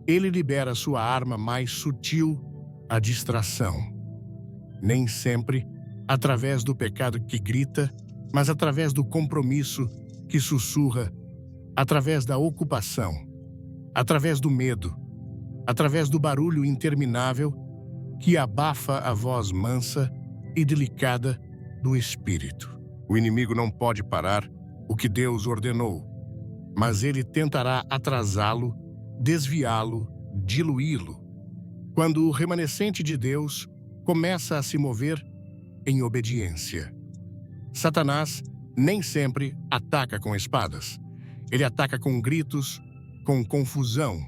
ele libera sua arma mais sutil, a distração. Nem sempre através do pecado que grita, mas através do compromisso que sussurra, através da ocupação, através do medo, através do barulho interminável que abafa a voz mansa e delicada do Espírito. O inimigo não pode parar o que Deus ordenou, mas ele tentará atrasá-lo, desviá-lo, diluí-lo. Quando o remanescente de Deus começa a se mover em obediência. Satanás nem sempre ataca com espadas. Ele ataca com gritos, com confusão,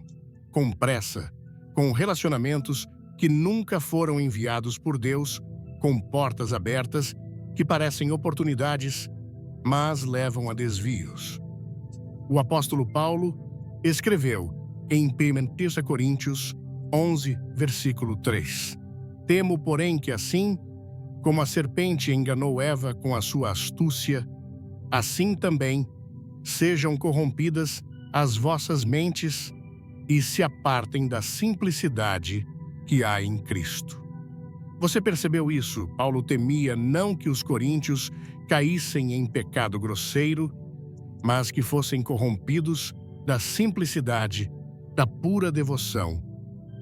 com pressa, com relacionamentos que nunca foram enviados por Deus, com portas abertas que parecem oportunidades, mas levam a desvios. O apóstolo Paulo escreveu em 1 Coríntios 11, versículo 3. Temo, porém, que assim, como a serpente enganou Eva com a sua astúcia, assim também sejam corrompidas as vossas mentes e se apartem da simplicidade que há em Cristo. Você percebeu isso? Paulo temia não que os coríntios caíssem em pecado grosseiro, mas que fossem corrompidos da simplicidade, da pura devoção,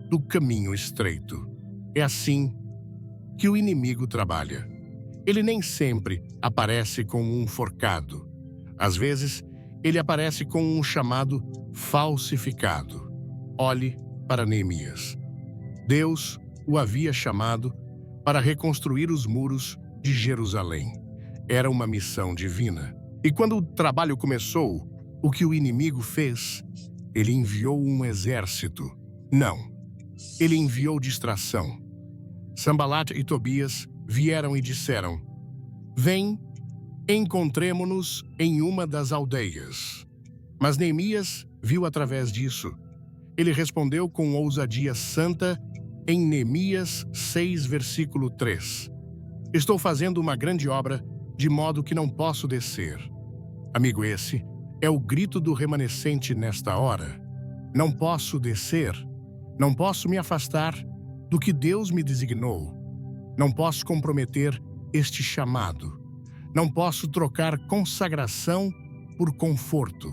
do caminho estreito. É assim que o inimigo trabalha. Ele nem sempre aparece com um forcado. Às vezes, ele aparece com um chamado falsificado. Olhe para Neemias. Deus o havia chamado para reconstruir os muros de Jerusalém. Era uma missão divina. E quando o trabalho começou, o que o inimigo fez? Ele enviou um exército. Não, ele enviou distração. Sanbalat e Tobias vieram e disseram: Vem, encontremo-nos em uma das aldeias. Mas Neemias viu através disso. Ele respondeu com ousadia santa em Neemias 6, versículo 3. Estou fazendo uma grande obra, de modo que não posso descer. Amigo, esse é o grito do remanescente nesta hora. Não posso descer, não posso me afastar do que Deus me designou. Não posso comprometer este chamado. Não posso trocar consagração por conforto.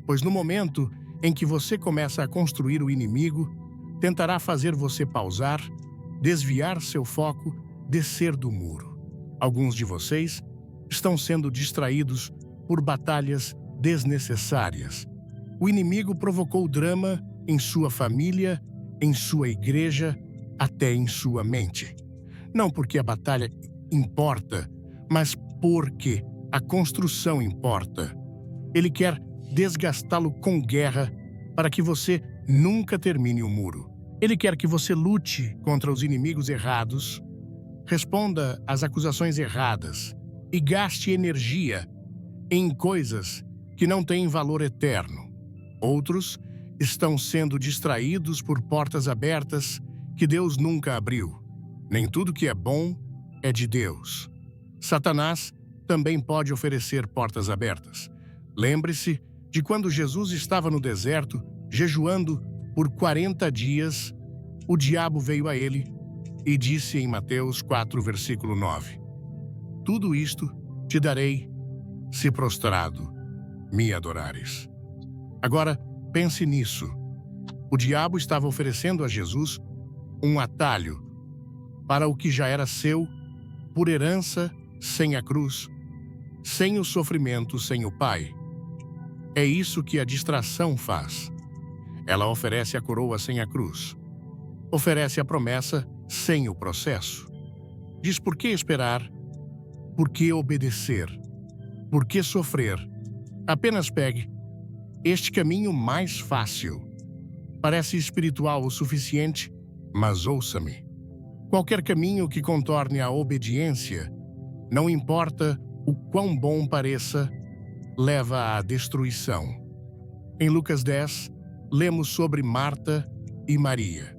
Pois no momento em que você começa a construir, o inimigo tentará fazer você pausar, desviar seu foco, descer do muro. Alguns de vocês estão sendo distraídos por batalhas desnecessárias. O inimigo provocou drama em sua família, em sua igreja, até em sua mente. Não porque a batalha importa, mas porque a construção importa. Ele quer desgastá-lo com guerra para que você nunca termine o muro. Ele quer que você lute contra os inimigos errados, responda às acusações erradas e gaste energia em coisas que não têm valor eterno. Outros estão sendo distraídos por portas abertas que Deus nunca abriu. Nem tudo que é bom é de Deus. Satanás também pode oferecer portas abertas. Lembre-se de quando Jesus estava no deserto, jejuando por 40 dias, o diabo veio a ele e disse em Mateus 4, versículo 9: Tudo isto te darei, se prostrado me adorares. Agora, pense nisso. O diabo estava oferecendo a Jesus um atalho para o que já era seu por herança sem a cruz, sem o sofrimento, sem o Pai. É isso que a distração faz. Ela oferece a coroa sem a cruz. Oferece a promessa sem o processo. Diz por que esperar, por que obedecer, por que sofrer. Apenas pegue este caminho mais fácil. Parece espiritual o suficiente, mas ouça-me. Qualquer caminho que contorne a obediência, não importa o quão bom pareça, leva à destruição. Em Lucas 10, lemos sobre Marta e Maria.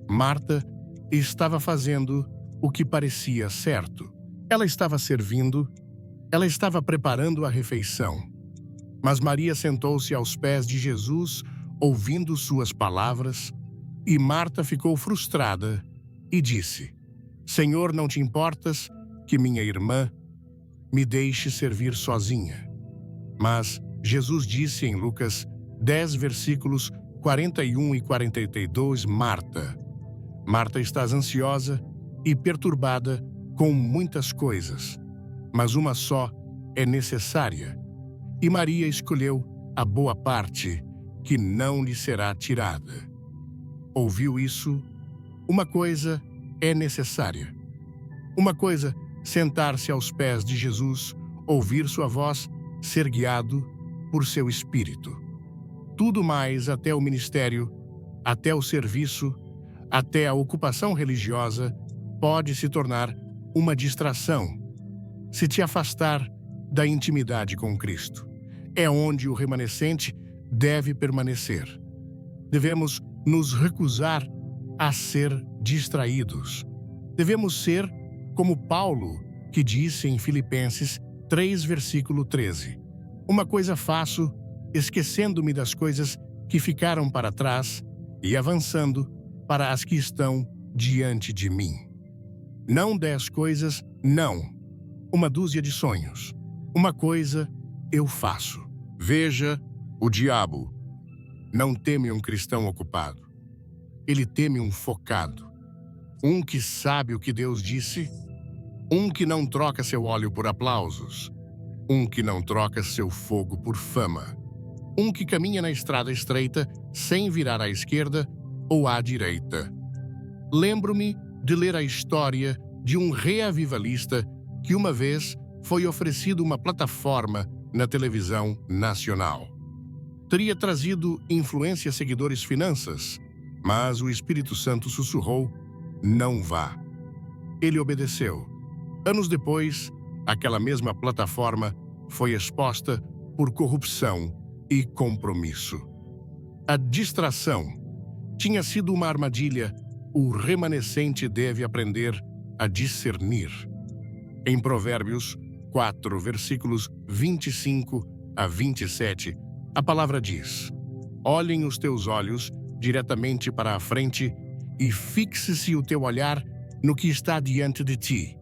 Marta estava fazendo o que parecia certo. Ela estava servindo, ela estava preparando a refeição. Mas Maria sentou-se aos pés de Jesus, ouvindo suas palavras, e Marta ficou frustrada e disse: Senhor, não te importas que minha irmã me deixe servir sozinha? Mas Jesus disse em Lucas 10, versículos 41 e 42, Marta, estás ansiosa e perturbada com muitas coisas, mas uma só é necessária. E Maria escolheu a boa parte, que não lhe será tirada. Ouviu isso? Uma coisa é necessária. Uma coisa, sentar-se aos pés de Jesus, ouvir sua voz, ser guiado por seu Espírito. Tudo mais, até o ministério, até o serviço, até a ocupação religiosa, pode se tornar uma distração se te afastar da intimidade com Cristo. É onde o remanescente deve permanecer. Devemos nos recusar a ser distraídos. Devemos ser como Paulo, que disse em Filipenses 3, versículo 13: Uma coisa faço, esquecendo-me das coisas que ficaram para trás e avançando para as que estão diante de mim. Não 10 coisas, não. Uma dúzia de sonhos. Uma coisa eu faço. Veja, o diabo não teme um cristão ocupado. Ele teme um focado. Um que sabe o que Deus disse. Um que não troca seu óleo por aplausos. Um que não troca seu fogo por fama. Um que caminha na estrada estreita sem virar à esquerda ou à direita. Lembro-me de ler a história de um reavivalista que uma vez foi oferecido uma plataforma na televisão nacional. Teria trazido influência, seguidores, finanças, mas o Espírito Santo sussurrou: não vá. Ele obedeceu. Anos depois, aquela mesma plataforma foi exposta por corrupção e compromisso. A distração tinha sido uma armadilha. O remanescente deve aprender a discernir. Em Provérbios 4, versículos 25 a 27, a palavra diz: Olhem os teus olhos diretamente para a frente e fixe-se o teu olhar no que está diante de ti.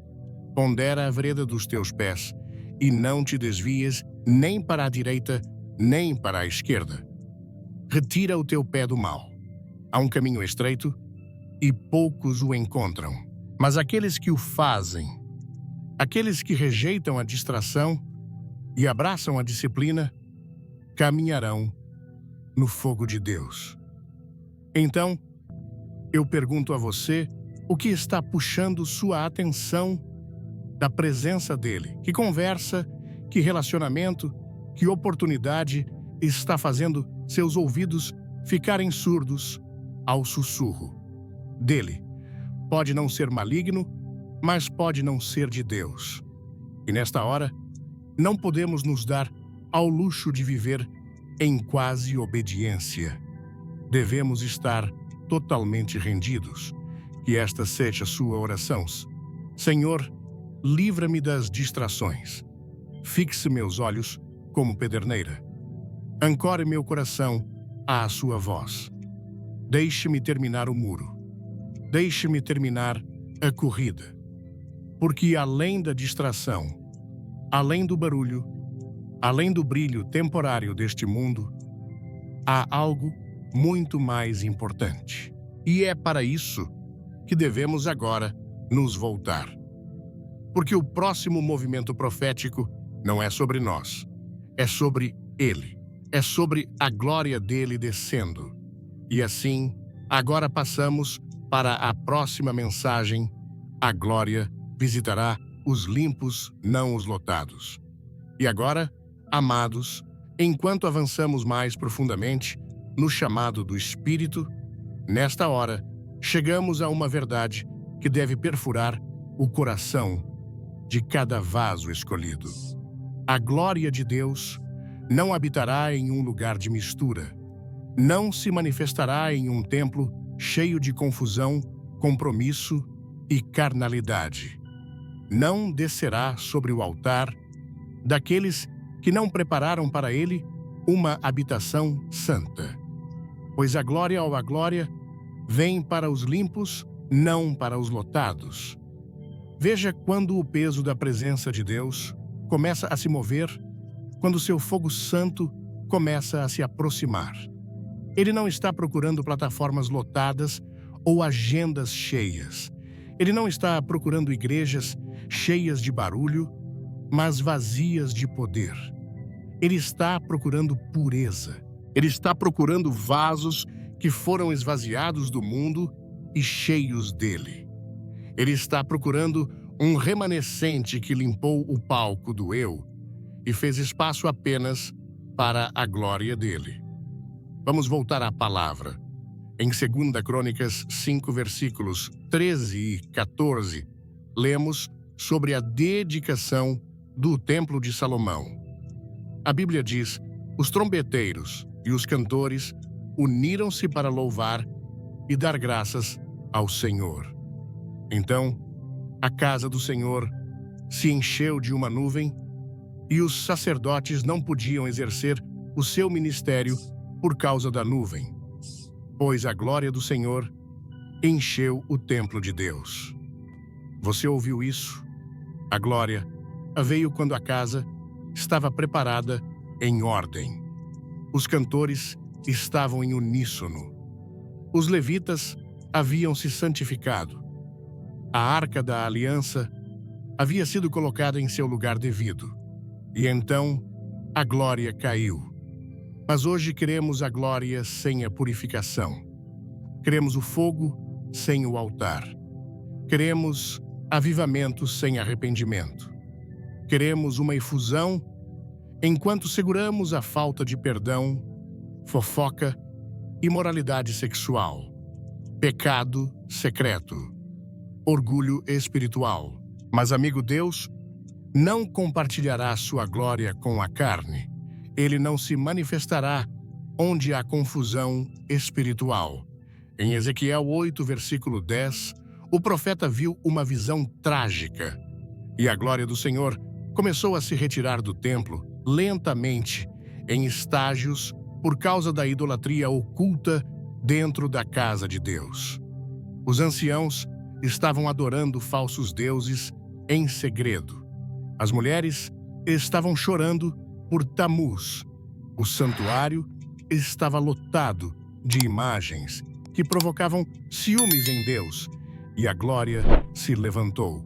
Pondera a vereda dos teus pés e não te desvies nem para a direita nem para a esquerda. Retira o teu pé do mal. Há um caminho estreito e poucos o encontram, mas aqueles que o fazem Aqueles que rejeitam a distração e abraçam a disciplina caminharão no fogo de Deus. Então, eu pergunto a você, o que está puxando sua atenção da presença dele? Que conversa, que relacionamento, que oportunidade está fazendo seus ouvidos ficarem surdos ao sussurro dele? Pode não ser maligno, mas pode não ser de Deus. E nesta hora, não podemos nos dar ao luxo de viver em quase obediência. Devemos estar totalmente rendidos. Que esta seja a sua oração. Senhor, livra-me das distrações. Fixe meus olhos como pederneira. Ancore meu coração à sua voz. Deixe-me terminar o muro. Deixe-me terminar a corrida. Porque além da distração, além do barulho, além do brilho temporário deste mundo, há algo muito mais importante. E é para isso que devemos agora nos voltar. Porque o próximo movimento profético não é sobre nós, é sobre Ele. É sobre a glória dele descendo. E assim, agora passamos para a próxima mensagem. A glória visitará os limpos, não os lotados. E agora, amados, enquanto avançamos mais profundamente no chamado do Espírito, nesta hora, chegamos a uma verdade que deve perfurar o coração de cada vaso escolhido. A glória de Deus não habitará em um lugar de mistura. Não se manifestará em um templo cheio de confusão, compromisso e carnalidade. Não descerá sobre o altar daqueles que não prepararam para ele uma habitação santa. Pois a glória vem para os limpos, não para os lotados. Veja quando o peso da presença de Deus começa a se mover, quando seu fogo santo começa a se aproximar. Ele não está procurando plataformas lotadas ou agendas cheias. Ele não está procurando igrejas cheias de barulho, mas vazias de poder. Ele está procurando pureza. Ele está procurando vasos que foram esvaziados do mundo e cheios dele. Ele está procurando um remanescente que limpou o palco do eu e fez espaço apenas para a glória dele. Vamos voltar à palavra. Em 2 Crônicas 5, versículos 13 e 14, lemos sobre a dedicação do Templo de Salomão. A Bíblia diz: os trombeteiros e os cantores uniram-se para louvar e dar graças ao Senhor. Então, a casa do Senhor se encheu de uma nuvem e os sacerdotes não podiam exercer o seu ministério por causa da nuvem, pois a glória do Senhor encheu o templo de Deus. Você ouviu isso? A glória veio quando a casa estava preparada em ordem. Os cantores estavam em uníssono. Os levitas haviam se santificado. A arca da aliança havia sido colocada em seu lugar devido. E então a glória caiu. Mas hoje queremos a glória sem a purificação. Queremos o fogo sem o altar. Queremos avivamento sem arrependimento. Queremos uma efusão enquanto seguramos a falta de perdão, fofoca, imoralidade sexual, pecado secreto, orgulho espiritual. Mas, amigo, Deus não compartilhará sua glória com a carne. Ele não se manifestará onde há confusão espiritual. Em Ezequiel 8, versículo 10, o profeta viu uma visão trágica. E a glória do Senhor começou a se retirar do templo lentamente, em estágios, por causa da idolatria oculta dentro da casa de Deus. Os anciãos estavam adorando falsos deuses em segredo. As mulheres estavam chorando por Tamuz. O santuário estava lotado de imagens que provocavam ciúmes em Deus, e a glória se levantou.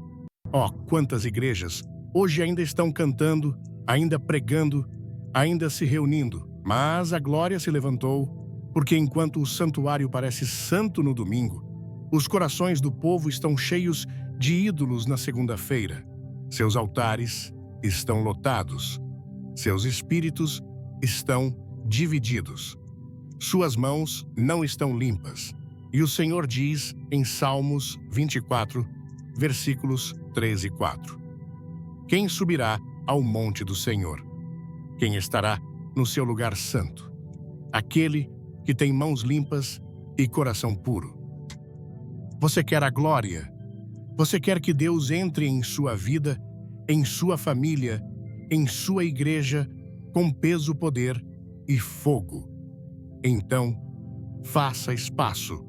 Oh, quantas igrejas hoje ainda estão cantando, ainda pregando, ainda se reunindo, mas a glória se levantou, porque enquanto o santuário parece santo no domingo, os corações do povo estão cheios de ídolos na segunda-feira. Seus altares estão lotados, seus espíritos estão divididos. Suas mãos não estão limpas. E o Senhor diz em Salmos 24, versículos 3 e 4: Quem subirá ao monte do Senhor? Quem estará no seu lugar santo? Aquele que tem mãos limpas e coração puro. Você quer a glória? Você quer que Deus entre em sua vida, em sua família, em sua igreja, com peso, poder e fogo? Então, faça espaço.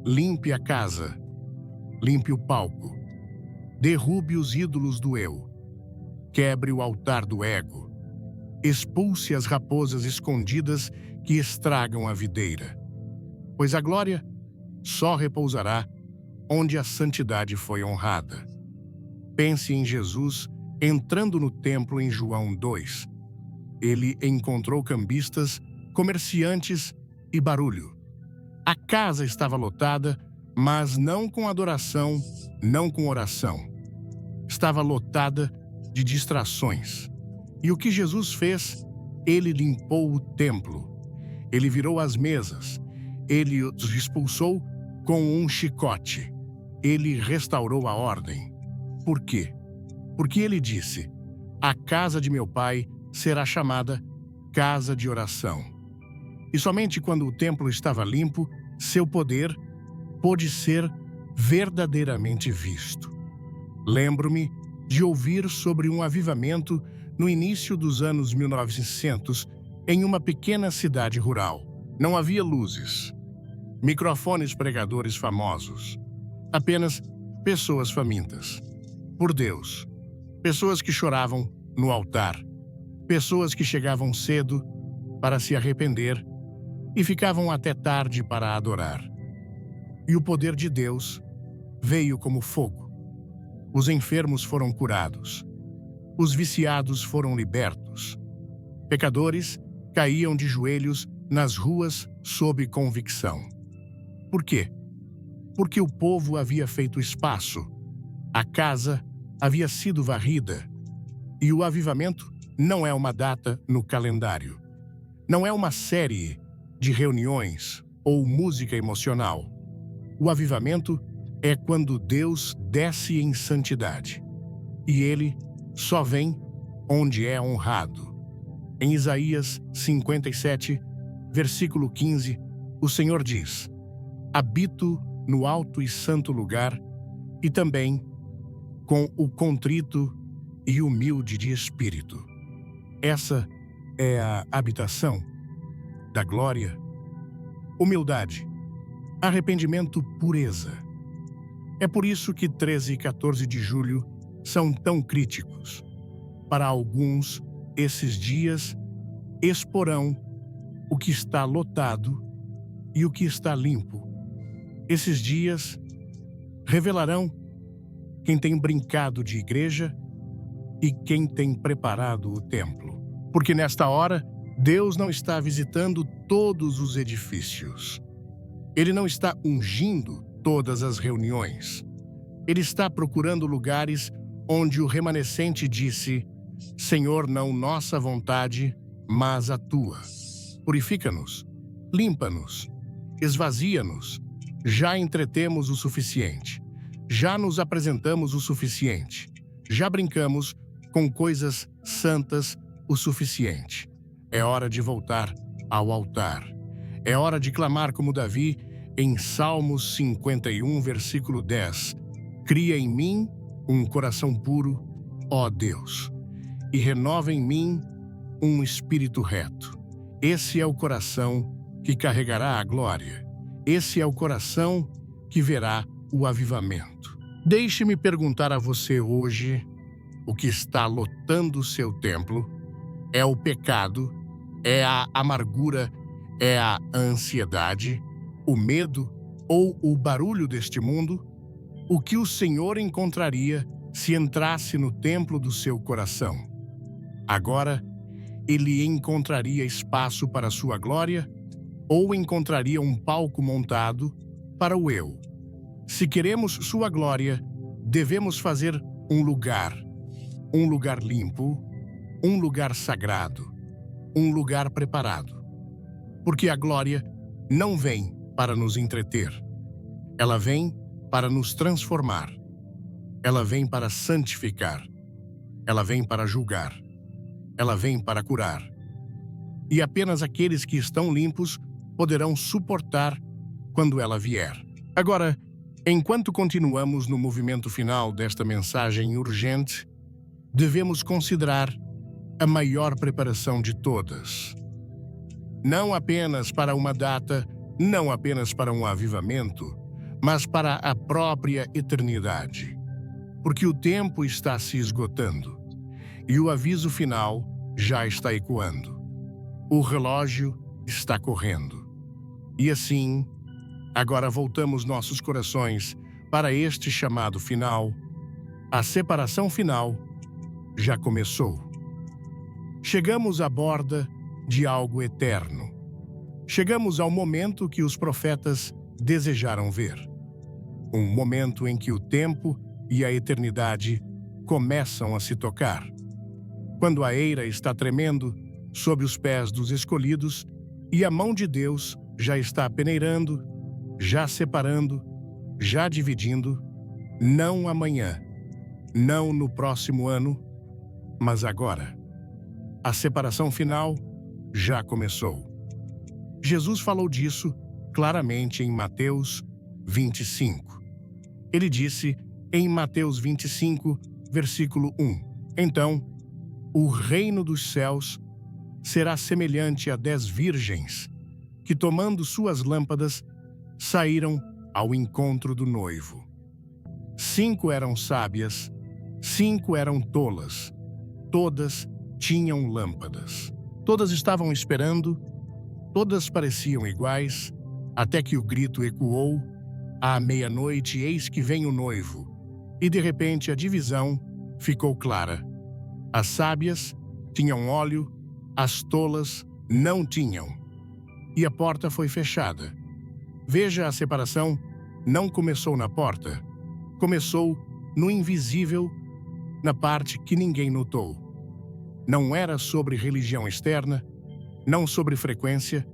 Limpe a casa. Limpe o palco. Derrube os ídolos do eu. Quebre o altar do ego. Expulse as raposas escondidas que estragam a videira. Pois a glória só repousará onde a santidade foi honrada. Pense em Jesus entrando no templo em João 2. Ele encontrou cambistas, comerciantes e barulho. A casa estava lotada, mas não com adoração, não com oração. Estava lotada de distrações. E o que Jesus fez? Ele limpou o templo. Ele virou as mesas. Ele os expulsou com um chicote. Ele restaurou a ordem. Por quê? Porque ele disse: a casa de meu pai será chamada casa de oração. E somente quando o templo estava limpo, seu poder pôde ser verdadeiramente visto. Lembro-me de ouvir sobre um avivamento no início dos anos 1900 em uma pequena cidade rural. Não havia luzes, microfones pregadores famosos, apenas pessoas famintas por Deus, pessoas que choravam no altar, pessoas que chegavam cedo para se arrepender e ficavam até tarde para adorar. E o poder de Deus veio como fogo. Os enfermos foram curados. Os viciados foram libertos. Pecadores caíam de joelhos nas ruas sob convicção. Por quê? Porque o povo havia feito espaço. A casa havia sido varrida. E o avivamento não é uma data no calendário. Não é uma série de reuniões ou música emocional. O avivamento é quando Deus desce em santidade. E ele só vem onde é honrado. Em Isaías 57, versículo 15, o Senhor diz: habito no alto e santo lugar e também com o contrito e humilde de espírito. Essa é a habitação da glória. Humildade, arrependimento, pureza. É por isso que 13 e 14 de julho são tão críticos. Para alguns, esses dias exporão o que está lotado e o que está limpo. Esses dias revelarão quem tem brincado de igreja e quem tem preparado o templo. Porque nesta hora, Deus não está visitando todos os edifícios. Ele não está ungindo todas as reuniões. Ele está procurando lugares onde o remanescente disse: Senhor, não nossa vontade, mas a tua. Purifica-nos, limpa-nos, esvazia-nos. Já entretemos o suficiente. Já nos apresentamos o suficiente. Já brincamos com coisas santas o suficiente. É hora de voltar ao altar. É hora de clamar como Davi em Salmos 51, versículo 10. Cria em mim um coração puro, ó Deus, e renova em mim um espírito reto. Esse é o coração que carregará a glória. Esse é o coração que verá o avivamento. Deixe-me perguntar a você hoje: o que está lotando o seu templo? É o pecado? É a amargura? É a ansiedade? O medo ou o barulho deste mundo? O que o Senhor encontraria se entrasse no templo do seu coração. Agora, ele encontraria espaço para sua glória ou encontraria um palco montado para o eu. Se queremos sua glória, devemos fazer um lugar limpo, um lugar sagrado, um lugar preparado. Porque a glória não vem para nos entreter. Ela vem para nos transformar. Ela vem para santificar. Ela vem para julgar. Ela vem para curar. E apenas aqueles que estão limpos poderão suportar quando ela vier. Agora, enquanto continuamos no movimento final desta mensagem urgente, devemos considerar a maior preparação de todas. Não apenas para uma data, não apenas para um avivamento, mas para a própria eternidade. Porque o tempo está se esgotando e o aviso final já está ecoando. O relógio está correndo. E assim, agora voltamos nossos corações para este chamado final. A separação final já começou. Chegamos à borda de algo eterno. Chegamos ao momento que os profetas desejaram ver. Um momento em que o tempo e a eternidade começam a se tocar. Quando a eira está tremendo sob os pés dos escolhidos e a mão de Deus já está peneirando, já separando, já dividindo, não amanhã, não no próximo ano, mas agora. A separação final já começou. Jesus falou disso claramente em Mateus 25. Ele disse em Mateus 25, versículo 1: Então, o reino dos céus será semelhante a 10 virgens que, tomando suas lâmpadas, saíram ao encontro do noivo. 5 eram sábias, 5 eram tolas. Todas tinham lâmpadas. Todas estavam esperando, todas pareciam iguais, até que o grito ecoou: à meia-noite, eis que vem o noivo. E de repente a divisão ficou clara. As sábias tinham óleo, as tolas não tinham. E a porta foi fechada. Veja, a separação não começou na porta. Começou no invisível, na parte que ninguém notou. Não era sobre religião externa, não sobre frequência,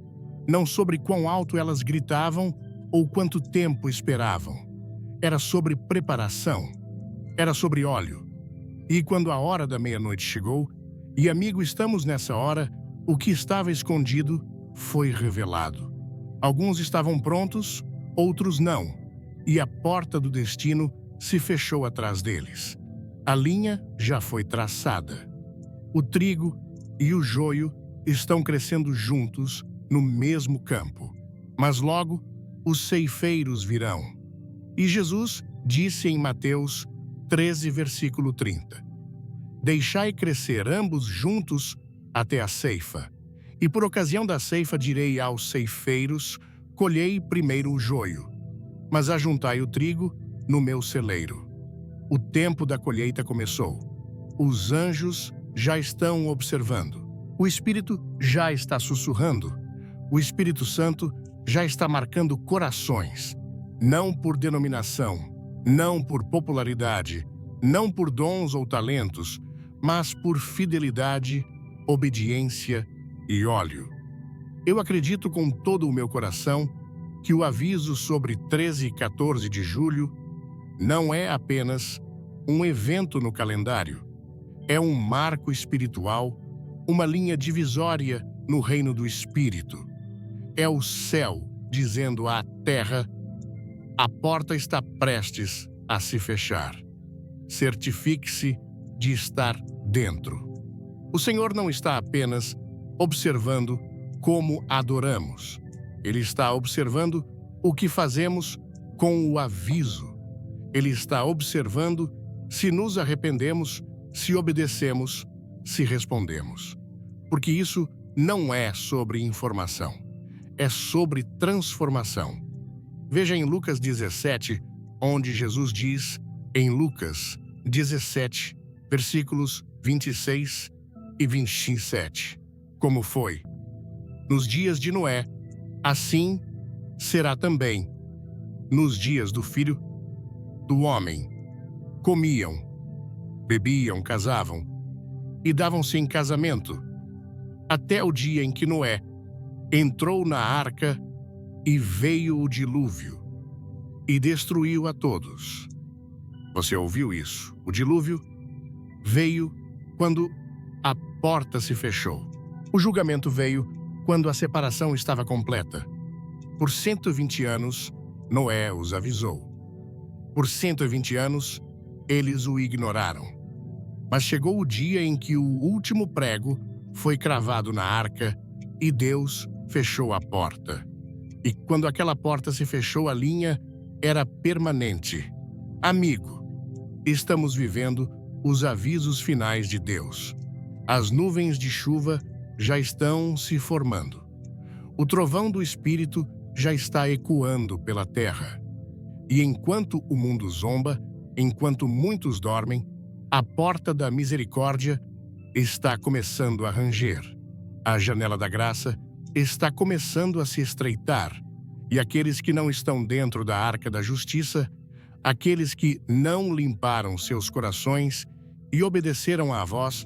não sobre quão alto elas gritavam ou quanto tempo esperavam. Era sobre preparação. Era sobre óleo. E quando a hora da meia-noite chegou, e amigo, estamos nessa hora, o que estava escondido foi revelado. Alguns estavam prontos, outros não, e a porta do destino se fechou atrás deles. A linha já foi traçada. O trigo e o joio estão crescendo juntos no mesmo campo. Mas logo, os ceifeiros virão. E Jesus disse em Mateus 13, versículo 30: Deixai crescer ambos juntos até a ceifa. E por ocasião da ceifa direi aos ceifeiros: colhei primeiro o joio, mas ajuntai o trigo no meu celeiro. O tempo da colheita começou. Os anjos já estão observando. O Espírito já está sussurrando. O Espírito Santo já está marcando corações. Não por denominação, não por popularidade, não por dons ou talentos, mas por fidelidade, obediência e óleo. Eu acredito com todo o meu coração que o aviso sobre 13 e 14 de julho não é apenas um evento no calendário. É um marco espiritual, uma linha divisória no reino do Espírito. É o céu dizendo à terra: a porta está prestes a se fechar. Certifique-se de estar dentro. O Senhor não está apenas observando como adoramos. Ele está observando o que fazemos com o aviso. Ele está observando se nos arrependemos, se obedecemos, se respondemos. Porque isso não é sobre informação, é sobre transformação. Veja em Lucas 17, onde Jesus diz, em Lucas 17, versículos 26 e 27. Como foi nos dias de Noé, assim será também nos dias do Filho do Homem. Comiam, bebiam, casavam e davam-se em casamento, até o dia em que Noé entrou na arca e veio o dilúvio e destruiu a todos. Você ouviu isso? O dilúvio veio quando a porta se fechou. O julgamento veio quando a separação estava completa. Por 120 anos, Noé os avisou. Por 120 anos, eles o ignoraram. Mas chegou o dia em que o último prego foi cravado na arca e Deus fechou a porta. E quando aquela porta se fechou, a linha era permanente. Amigo, estamos vivendo os avisos finais de Deus. As nuvens de chuva já estão se formando. O trovão do Espírito já está ecoando pela terra. E enquanto o mundo zomba, enquanto muitos dormem, a porta da misericórdia está começando a ranger. A janela da graça está começando a se estreitar. E aqueles que não estão dentro da arca da justiça, aqueles que não limparam seus corações e obedeceram à voz,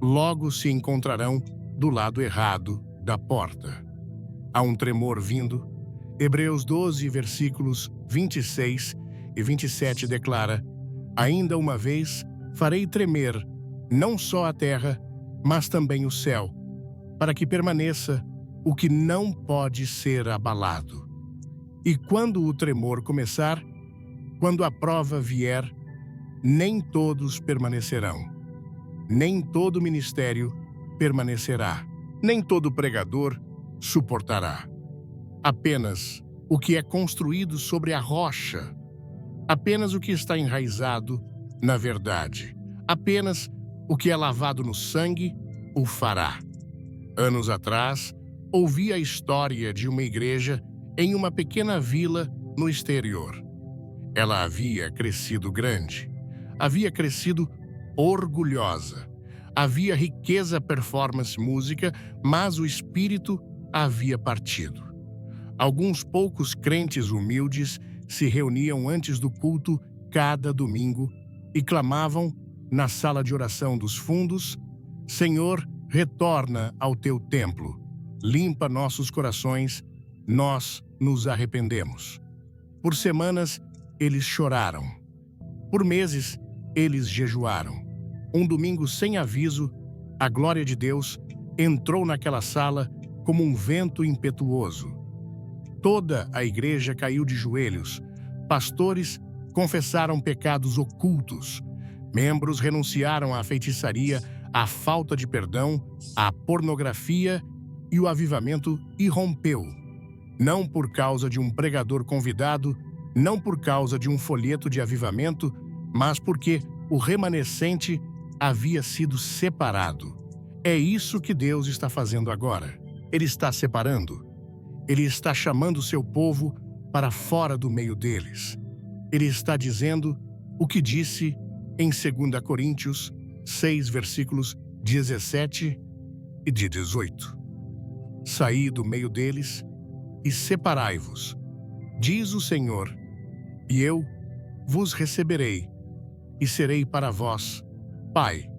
logo se encontrarão do lado errado da porta. Há um tremor vindo. Hebreus 12, versículos 26 e 27 declara: ainda uma vez farei tremer não só a terra, mas também o céu, para que permaneça o que não pode ser abalado. E quando o tremor começar, quando a prova vier, nem todos permanecerão. Nem todo ministério permanecerá. Nem todo pregador suportará. Apenas o que é construído sobre a rocha. Apenas o que está enraizado na verdade. Apenas o que é lavado no sangue o fará. Anos atrás, ouvi a história de uma igreja em uma pequena vila no exterior. Ela havia crescido grande, havia crescido orgulhosa, havia riqueza, performance, música, mas o espírito havia partido. Alguns poucos crentes humildes se reuniam antes do culto cada domingo e clamavam na sala de oração dos fundos: Senhor, retorna ao teu templo, limpa nossos corações, nós nos arrependemos. Por semanas, eles choraram. Por meses, eles jejuaram. Um domingo, sem aviso, a glória de Deus entrou naquela sala como um vento impetuoso. Toda a igreja caiu de joelhos. Pastores confessaram pecados ocultos. Membros renunciaram à feitiçaria, à falta de perdão, à pornografia, e o avivamento irrompeu. Não por causa de um pregador convidado, não por causa de um folheto de avivamento, mas porque o remanescente havia sido separado. É isso que Deus está fazendo agora. Ele está separando. Ele está chamando seu povo para fora do meio deles. Ele está dizendo o que disse em 2 Coríntios 6, versículos 17 e 18. Saí do meio deles e separai-vos, diz o Senhor, e eu vos receberei e serei para vós Pai.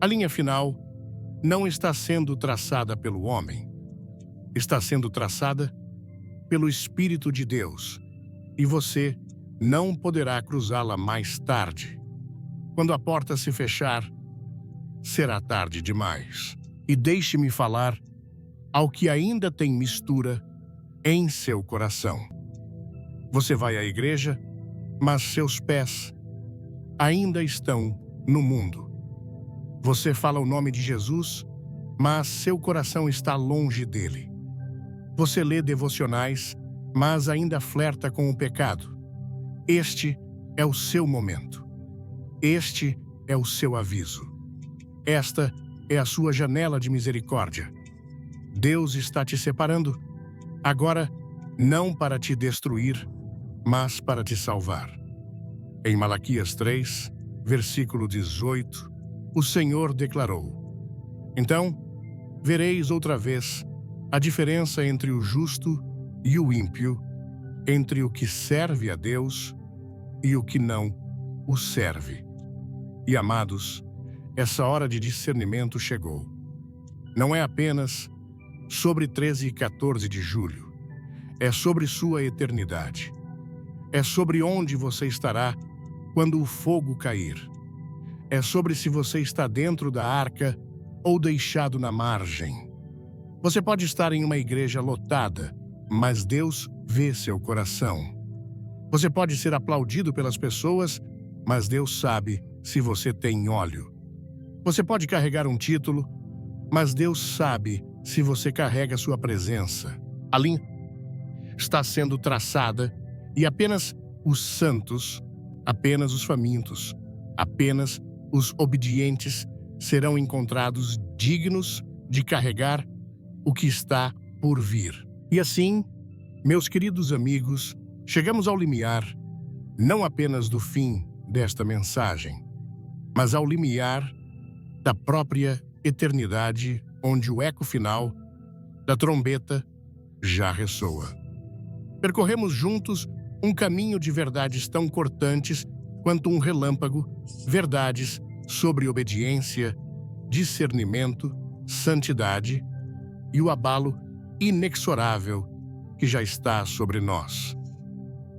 A linha final não está sendo traçada pelo homem, está sendo traçada pelo Espírito de Deus, e você não poderá cruzá-la mais tarde. Quando a porta se fechar, será tarde demais. E deixe-me falar ao que ainda tem mistura em seu coração. Você vai à igreja, mas seus pés ainda estão no mundo. Você fala o nome de Jesus, mas seu coração está longe dele. Você lê devocionais, mas ainda flerta com o pecado. Este é o seu momento. Este é o seu aviso. Esta é a sua janela de misericórdia. Deus está te separando, agora não para te destruir, mas para te salvar. Em Malaquias 3, versículo 18, o Senhor declarou: Então, vereis outra vez a diferença entre o justo e o ímpio, entre o que serve a Deus e o que não o serve. E, amados, essa hora de discernimento chegou. Não é apenas sobre 13 e 14 de julho. É sobre sua eternidade. É sobre onde você estará quando o fogo cair. É sobre se você está dentro da arca ou deixado na margem. Você pode estar em uma igreja lotada, mas Deus vê seu coração. Você pode ser aplaudido pelas pessoas, mas Deus sabe se você tem óleo. Você pode carregar um título, mas Deus sabe se você carrega sua presença. A linha está sendo traçada e apenas os santos, apenas os famintos, apenas os obedientes serão encontrados dignos de carregar o que está por vir. E assim, meus queridos amigos, chegamos ao limiar, não apenas do fim desta mensagem, mas ao limiar da própria eternidade, onde o eco final da trombeta já ressoa. Percorremos juntos um caminho de verdades tão cortantes quanto um relâmpago, verdades sobre obediência, discernimento, santidade e o abalo inexorável que já está sobre nós.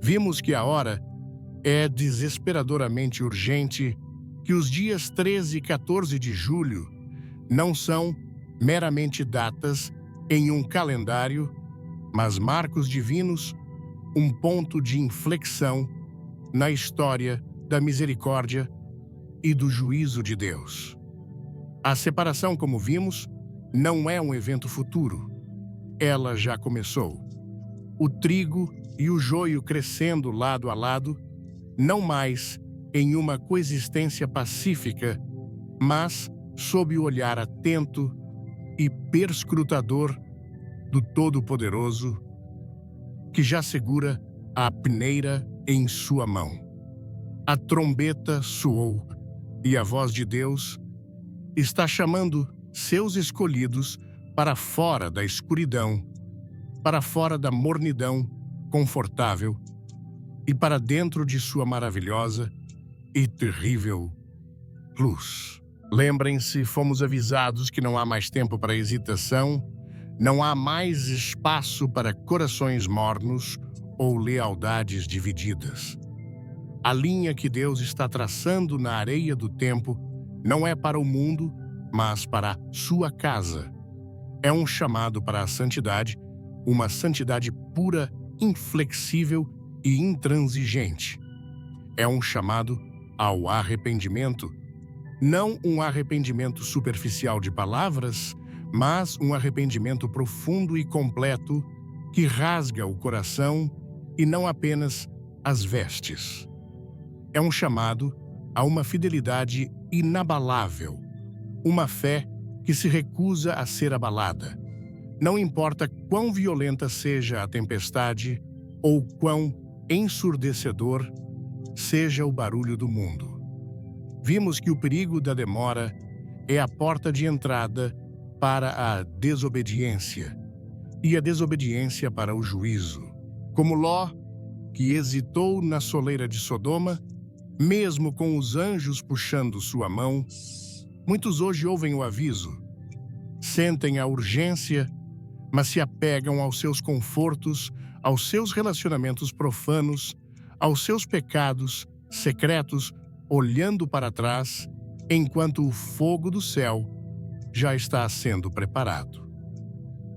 Vimos que a hora é desesperadoramente urgente, que os dias 13 e 14 de julho não são meramente datas em um calendário, mas marcos divinos, um ponto de inflexão na história da misericórdia e do juízo de Deus. A separação, como vimos, não é um evento futuro. Ela já começou. O trigo e o joio crescendo lado a lado, não mais em uma coexistência pacífica, mas sob o olhar atento e perscrutador do Todo-Poderoso, que já segura a peneira em sua mão. A trombeta soou e a voz de Deus está chamando seus escolhidos para fora da escuridão, para fora da mornidão confortável e para dentro de sua maravilhosa e terrível luz. Lembrem-se, fomos avisados que não há mais tempo para hesitação, não há mais espaço para corações mornos ou lealdades divididas. A linha que Deus está traçando na areia do tempo não é para o mundo, mas para a sua casa. É um chamado para a santidade, uma santidade pura, inflexível e intransigente. É um chamado ao arrependimento, não um arrependimento superficial de palavras, mas um arrependimento profundo e completo que rasga o coração e não apenas as vestes. É um chamado a uma fidelidade inabalável, uma fé que se recusa a ser abalada. Não importa quão violenta seja a tempestade ou quão ensurdecedor seja o barulho do mundo. Vimos que o perigo da demora é a porta de entrada para a desobediência e a desobediência para o juízo. Como Ló, que hesitou na soleira de Sodoma, mesmo com os anjos puxando sua mão, muitos hoje ouvem o aviso, sentem a urgência, mas se apegam aos seus confortos, aos seus relacionamentos profanos, aos seus pecados secretos, olhando para trás, enquanto o fogo do céu já está sendo preparado.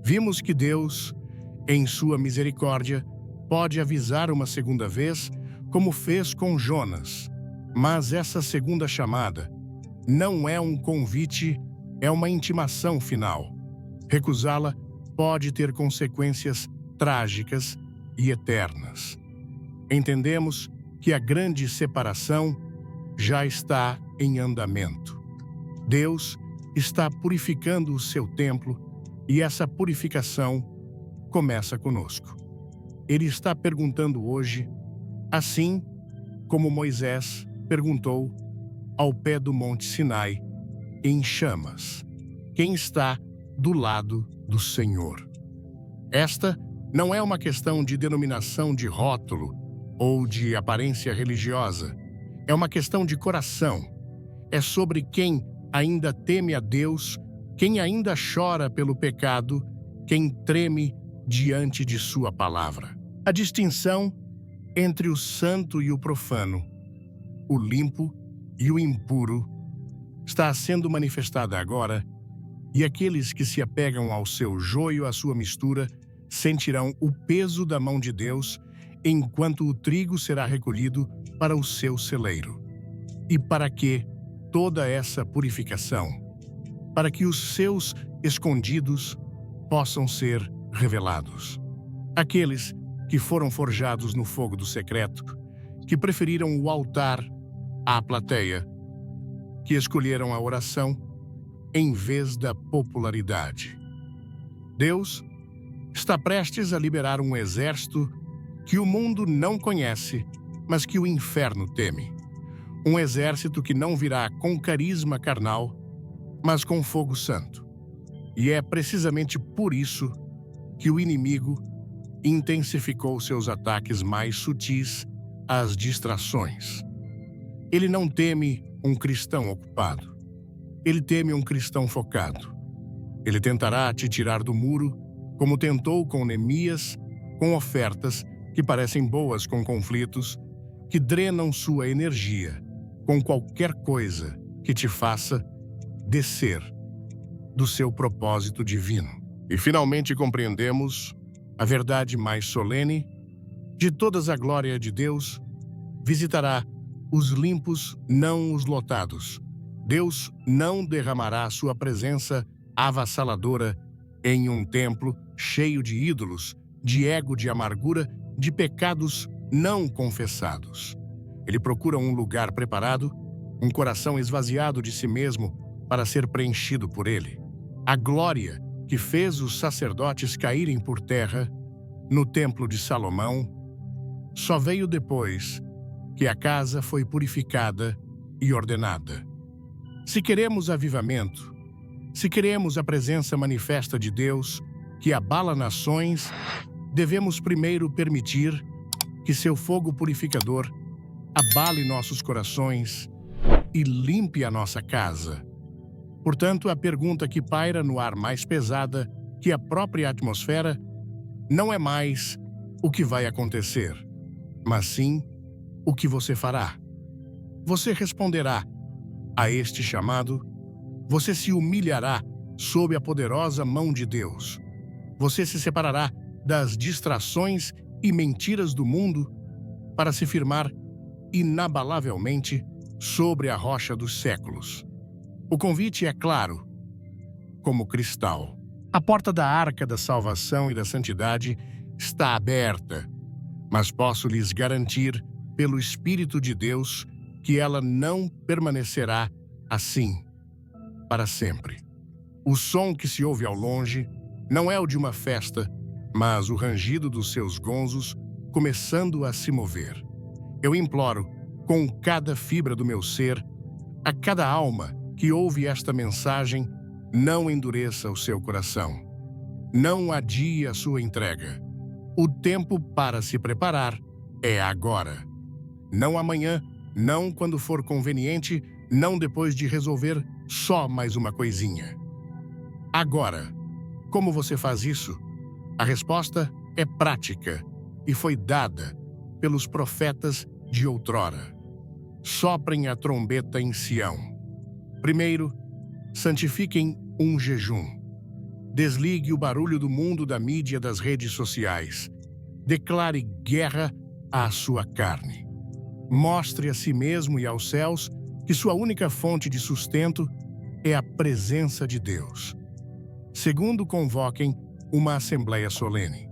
Vimos que Deus, em sua misericórdia, pode avisar uma segunda vez, como fez com Jonas, mas essa segunda chamada não é um convite, é uma intimação final. Recusá-la pode ter consequências trágicas e eternas. Entendemos que a grande separação já está em andamento. Deus está purificando o seu templo e essa purificação começa conosco. Ele está perguntando hoje, assim como Moisés perguntou, ao pé do Monte Sinai, em chamas. Quem está do lado do Senhor? Esta não é uma questão de denominação de rótulo ou de aparência religiosa. É uma questão de coração. É sobre quem ainda teme a Deus, quem ainda chora pelo pecado, quem treme diante de sua palavra. A distinção entre o santo e o profano, o limpo e o impuro, está sendo manifestada agora, e aqueles que se apegam ao seu joio, à sua mistura, sentirão o peso da mão de Deus, enquanto o trigo será recolhido para o seu celeiro. E para que toda essa purificação? Para que os seus escondidos possam ser revelados. Aqueles que foram forjados no fogo do secreto, que preferiram o altar à plateia, que escolheram a oração em vez da popularidade. Deus está prestes a liberar um exército que o mundo não conhece, mas que o inferno teme. Um exército que não virá com carisma carnal, mas com fogo santo. E é precisamente por isso que o inimigo intensificou seus ataques mais sutis às distrações. Ele não teme um cristão ocupado. Ele teme um cristão focado. Ele tentará te tirar do muro, como tentou com Neemias, com ofertas que parecem boas com conflitos, que drenam sua energia, com qualquer coisa que te faça descer do seu propósito divino. E finalmente compreendemos a verdade mais solene de todas: a glória de Deus visitará os limpos, não os lotados. Deus não derramará sua presença avassaladora em um templo cheio de ídolos, de ego, de amargura, de pecados não confessados. Ele procura um lugar preparado, um coração esvaziado de si mesmo para ser preenchido por ele. A glória que fez os sacerdotes caírem por terra no templo de Salomão só veio depois que a casa foi purificada e ordenada. Se queremos avivamento, se queremos a presença manifesta de Deus que abala nações, devemos primeiro permitir que seu fogo purificador abale nossos corações e limpe a nossa casa. Portanto, a pergunta que paira no ar, mais pesada que a própria atmosfera, não é mais o que vai acontecer, mas sim o que você fará. Você responderá a este chamado, você se humilhará sob a poderosa mão de Deus. Você se separará das distrações e mentiras do mundo para se firmar inabalavelmente sobre a rocha dos séculos. O convite é claro, como cristal. A porta da arca da salvação e da santidade está aberta, mas posso lhes garantir, pelo Espírito de Deus, que ela não permanecerá assim para sempre. O som que se ouve ao longe não é o de uma festa, mas o rangido dos seus gonzos começando a se mover. Eu imploro, com cada fibra do meu ser, a cada alma que ouve esta mensagem, não endureça o seu coração. Não adie a sua entrega. O tempo para se preparar é agora. Não amanhã, não quando for conveniente, não depois de resolver só mais uma coisinha. Agora. Como você faz isso? A resposta é prática e foi dada pelos profetas de outrora. Soprem a trombeta em Sião. Primeiro, santifiquem um jejum. Desligue o barulho do mundo, da mídia, das redes sociais. Declare guerra à sua carne. Mostre a si mesmo e aos céus que sua única fonte de sustento é a presença de Deus. Segundo, convoquem uma assembleia solene.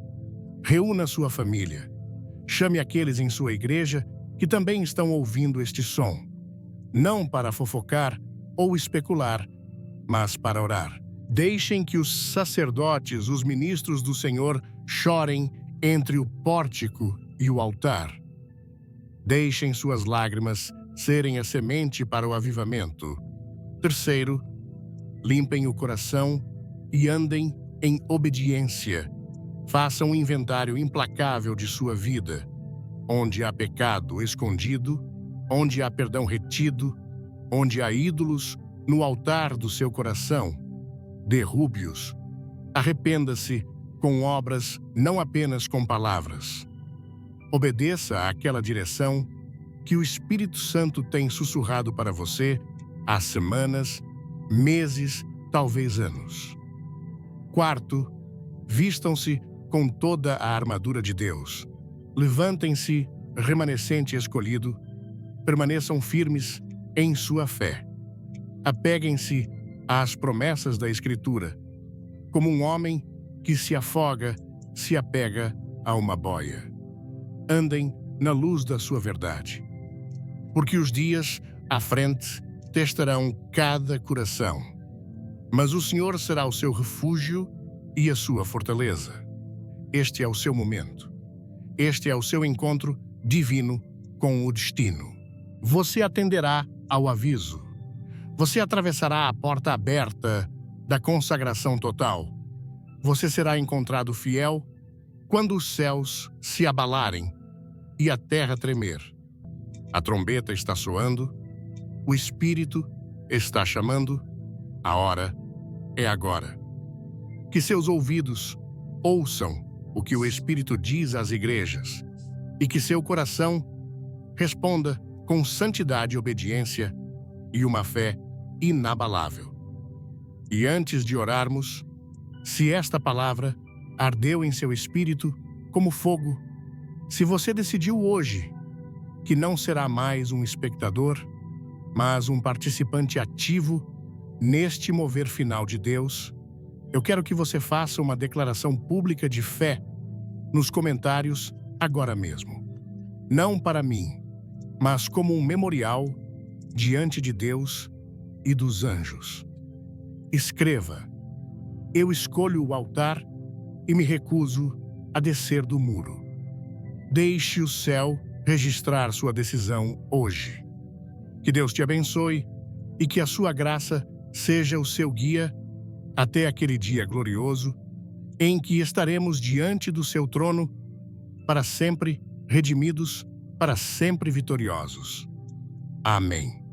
Reúna sua família. Chame aqueles em sua igreja que também estão ouvindo este som. Não para fofocar ou especular, mas para orar. Deixem que os sacerdotes, os ministros do Senhor, chorem entre o pórtico e o altar. Deixem suas lágrimas serem a semente para o avivamento. Terceiro, limpem o coração e andem em obediência. Façam um inventário implacável de sua vida, onde há pecado escondido, onde há perdão retido, onde há ídolos no altar do seu coração. Derrube-os. Arrependa-se com obras, não apenas com palavras. Obedeça àquela direção que o Espírito Santo tem sussurrado para você há semanas, meses, talvez anos. Quarto, vistam-se com toda a armadura de Deus. Levantem-se, remanescente escolhido, permaneçam firmes em sua fé. Apeguem-se às promessas da Escritura, como um homem que se afoga, se apega a uma boia. Andem na luz da sua verdade, porque os dias à frente testarão cada coração. Mas o Senhor será o seu refúgio e a sua fortaleza. Este é o seu momento. Este é o seu encontro divino com o destino. Você atenderá ao aviso. Você atravessará a porta aberta da consagração total. Você será encontrado fiel quando os céus se abalarem e a terra tremer. A trombeta está soando, o Espírito está chamando, a hora é agora. Que seus ouvidos ouçam o que o Espírito diz às igrejas e que seu coração responda com santidade e obediência e uma fé inabalável. E antes de orarmos, se esta palavra ardeu em seu espírito como fogo, se você decidiu hoje que não será mais um espectador, mas um participante ativo neste mover final de Deus, eu quero que você faça uma declaração pública de fé nos comentários agora mesmo. Não para mim, mas como um memorial diante de Deus e dos anjos. Escreva: eu escolho o altar e me recuso a descer do muro. Deixe o céu registrar sua decisão hoje. Que Deus te abençoe e que a sua graça seja o seu guia até aquele dia glorioso em que estaremos diante do seu trono para sempre redimidos, para sempre vitoriosos. Amém.